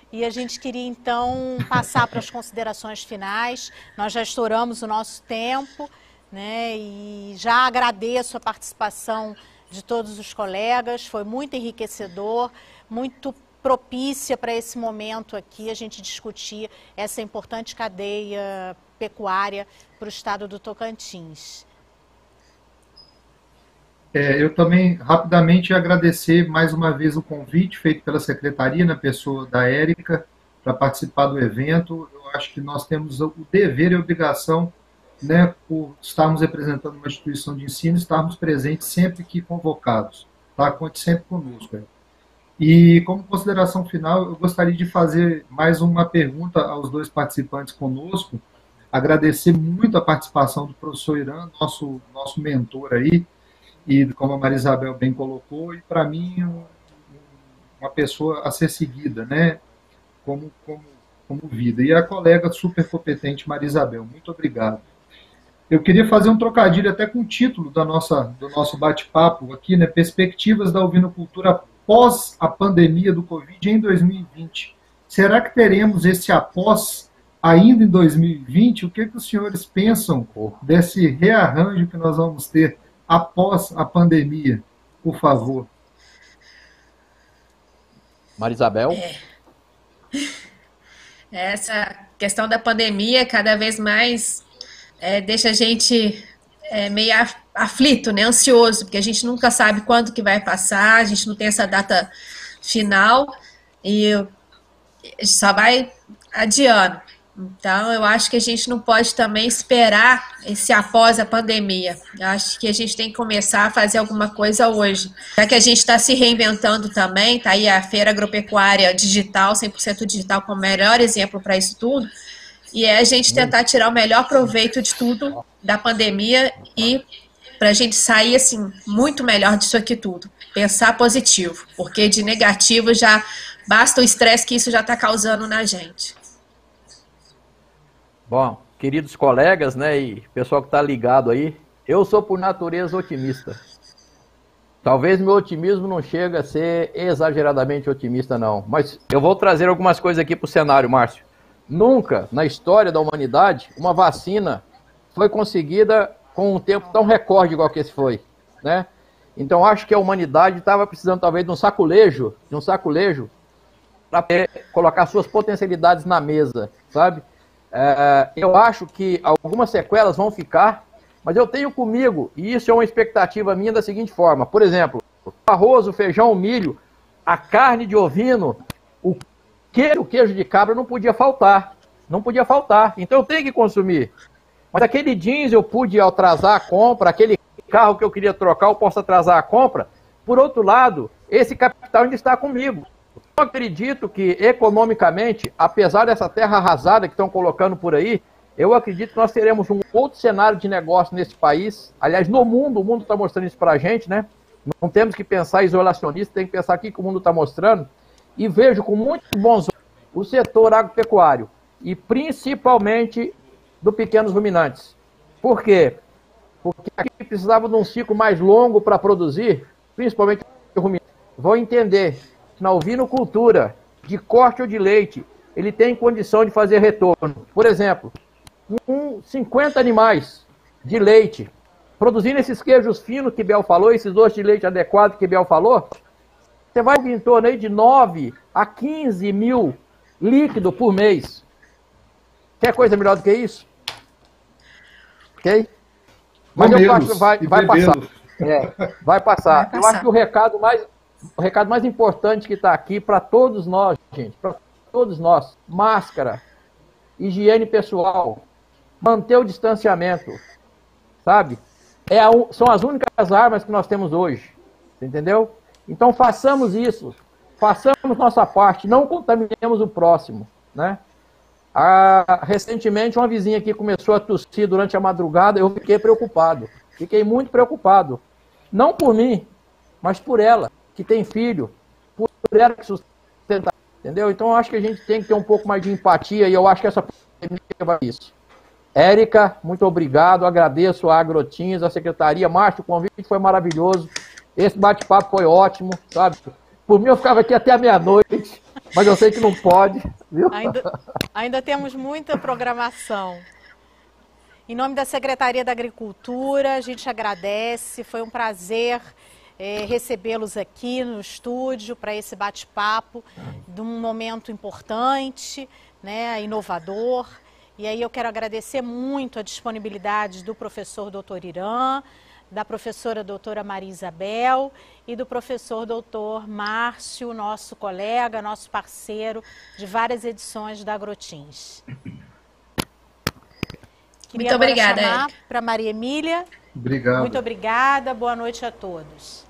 E a gente queria, então, passar para as considerações finais. Nós já estouramos o nosso tempo, né, e já agradeço a participação de todos os colegas. Foi muito enriquecedor, muito propícia para esse momento aqui, a gente discutir essa importante cadeia pecuária para o estado do Tocantins. Eu também, rapidamente, agradecer mais uma vez o convite feito pela Secretaria, na pessoa da Érica, para participar do evento. Eu acho que nós temos o dever e a obrigação, né, por estarmos representando uma instituição de ensino, estarmos presentes sempre que convocados. Tá? Conte sempre conosco. E, como consideração final, eu gostaria de fazer mais uma pergunta aos dois participantes conosco, agradecer muito a participação do professor Irã, nosso mentor aí, e como a Marisabel bem colocou, e para mim uma pessoa a ser seguida, né, como vida. E a colega super competente Marisabel, muito obrigado. Eu queria fazer um trocadilho até com o título do nosso bate-papo aqui, né, Perspectivas da Ovinocultura após a pandemia do Covid em 2020. Será que teremos esse após ainda em 2020? O que os senhores pensam desse rearranjo que nós vamos ter após a pandemia, por favor? Marisabel? Essa questão da pandemia cada vez mais deixa a gente meio aflito, né, ansioso, porque a gente nunca sabe quando que vai passar, a gente não tem essa data final e a gente só vai adiando. Então, eu acho que a gente não pode também esperar esse após a pandemia. Eu acho que a gente tem que começar a fazer alguma coisa hoje. Já que a gente está se reinventando também, está aí a Feira Agropecuária Digital, 100% digital, como melhor exemplo para isso tudo, e é a gente tentar tirar o melhor proveito de tudo da pandemia e para a gente sair assim muito melhor disso aqui tudo. Pensar positivo, porque de negativo já Basta o estresse que isso já está causando na gente. Bom, queridos colegas, né, e pessoal que está ligado aí, eu sou por natureza otimista. Talvez meu otimismo não chegue a ser exageradamente otimista, não. Mas eu vou trazer algumas coisas aqui para o cenário, Márcio. Nunca, na história da humanidade, uma vacina foi conseguida com um tempo tão recorde igual que esse foi, né? Então, acho que a humanidade estava precisando, talvez, de um saculejo para colocar suas potencialidades na mesa, sabe? Eu acho que algumas sequelas vão ficar, mas eu tenho comigo, e isso é uma expectativa minha da seguinte forma, por exemplo, o arroz, o feijão, o milho, a carne de ovino, o queijo de cabra não podia faltar, então eu tenho que consumir. Mas aquele jeans eu pude atrasar a compra, aquele carro que eu queria trocar eu posso atrasar a compra. Por outro lado, esse capital ainda está comigo. Eu acredito que economicamente, apesar dessa terra arrasada que estão colocando por aí, eu acredito que nós teremos um outro cenário de negócio nesse país. Aliás, no mundo, o mundo está mostrando isso para a gente, né? Não temos que pensar isolacionista, tem que pensar aqui que o mundo está mostrando. E vejo com muito bons olhos o setor agropecuário e principalmente do pequenos ruminantes. Por quê? Porque aqui precisava de um ciclo mais longo para produzir, principalmente o ruminante. Vão entender que na ovinocultura, de corte ou de leite, ele tem condição de fazer retorno. Por exemplo, com 50 animais de leite, produzindo esses queijos finos que Bel falou, esses doces de leite adequados que Bel falou, você vai em torno aí de 9 a 15 mil líquido por mês. Quer coisa melhor do que isso? Ok? Mas eu acho que vai passar. Vai passar. Eu acho que o recado mais importante que está aqui para todos nós, gente, para todos nós, máscara, higiene pessoal, manter o distanciamento, sabe? São as únicas armas que nós temos hoje, entendeu? Então façamos isso, façamos nossa parte, não contaminemos o próximo, né? Recentemente uma vizinha aqui começou a tossir durante a madrugada, eu fiquei preocupado, fiquei muito preocupado, não por mim, mas por ela, que tem filho, por ela que sustenta, entendeu? Então eu acho que a gente tem que ter um pouco mais de empatia e eu acho que essa pandemia vai isso. Érica, muito obrigado, agradeço a Agrotins, a secretaria, Márcio, o convite foi maravilhoso, esse bate-papo foi ótimo, sabe? Por mim eu ficava aqui até a meia-noite, mas eu sei que não pode, viu? Ainda temos muita programação. Em nome da Secretaria da Agricultura, a gente agradece, foi um prazer recebê-los aqui no estúdio para esse bate-papo de um momento importante, né, inovador. E aí eu quero agradecer muito a disponibilidade do professor Dr. Irã, da professora doutora Maria Isabel e do professor doutor Márcio, nosso colega, nosso parceiro de várias edições da Agrotins. Muito obrigada, Érica. Para Maria Emília. Obrigado. Muito obrigada, boa noite a todos.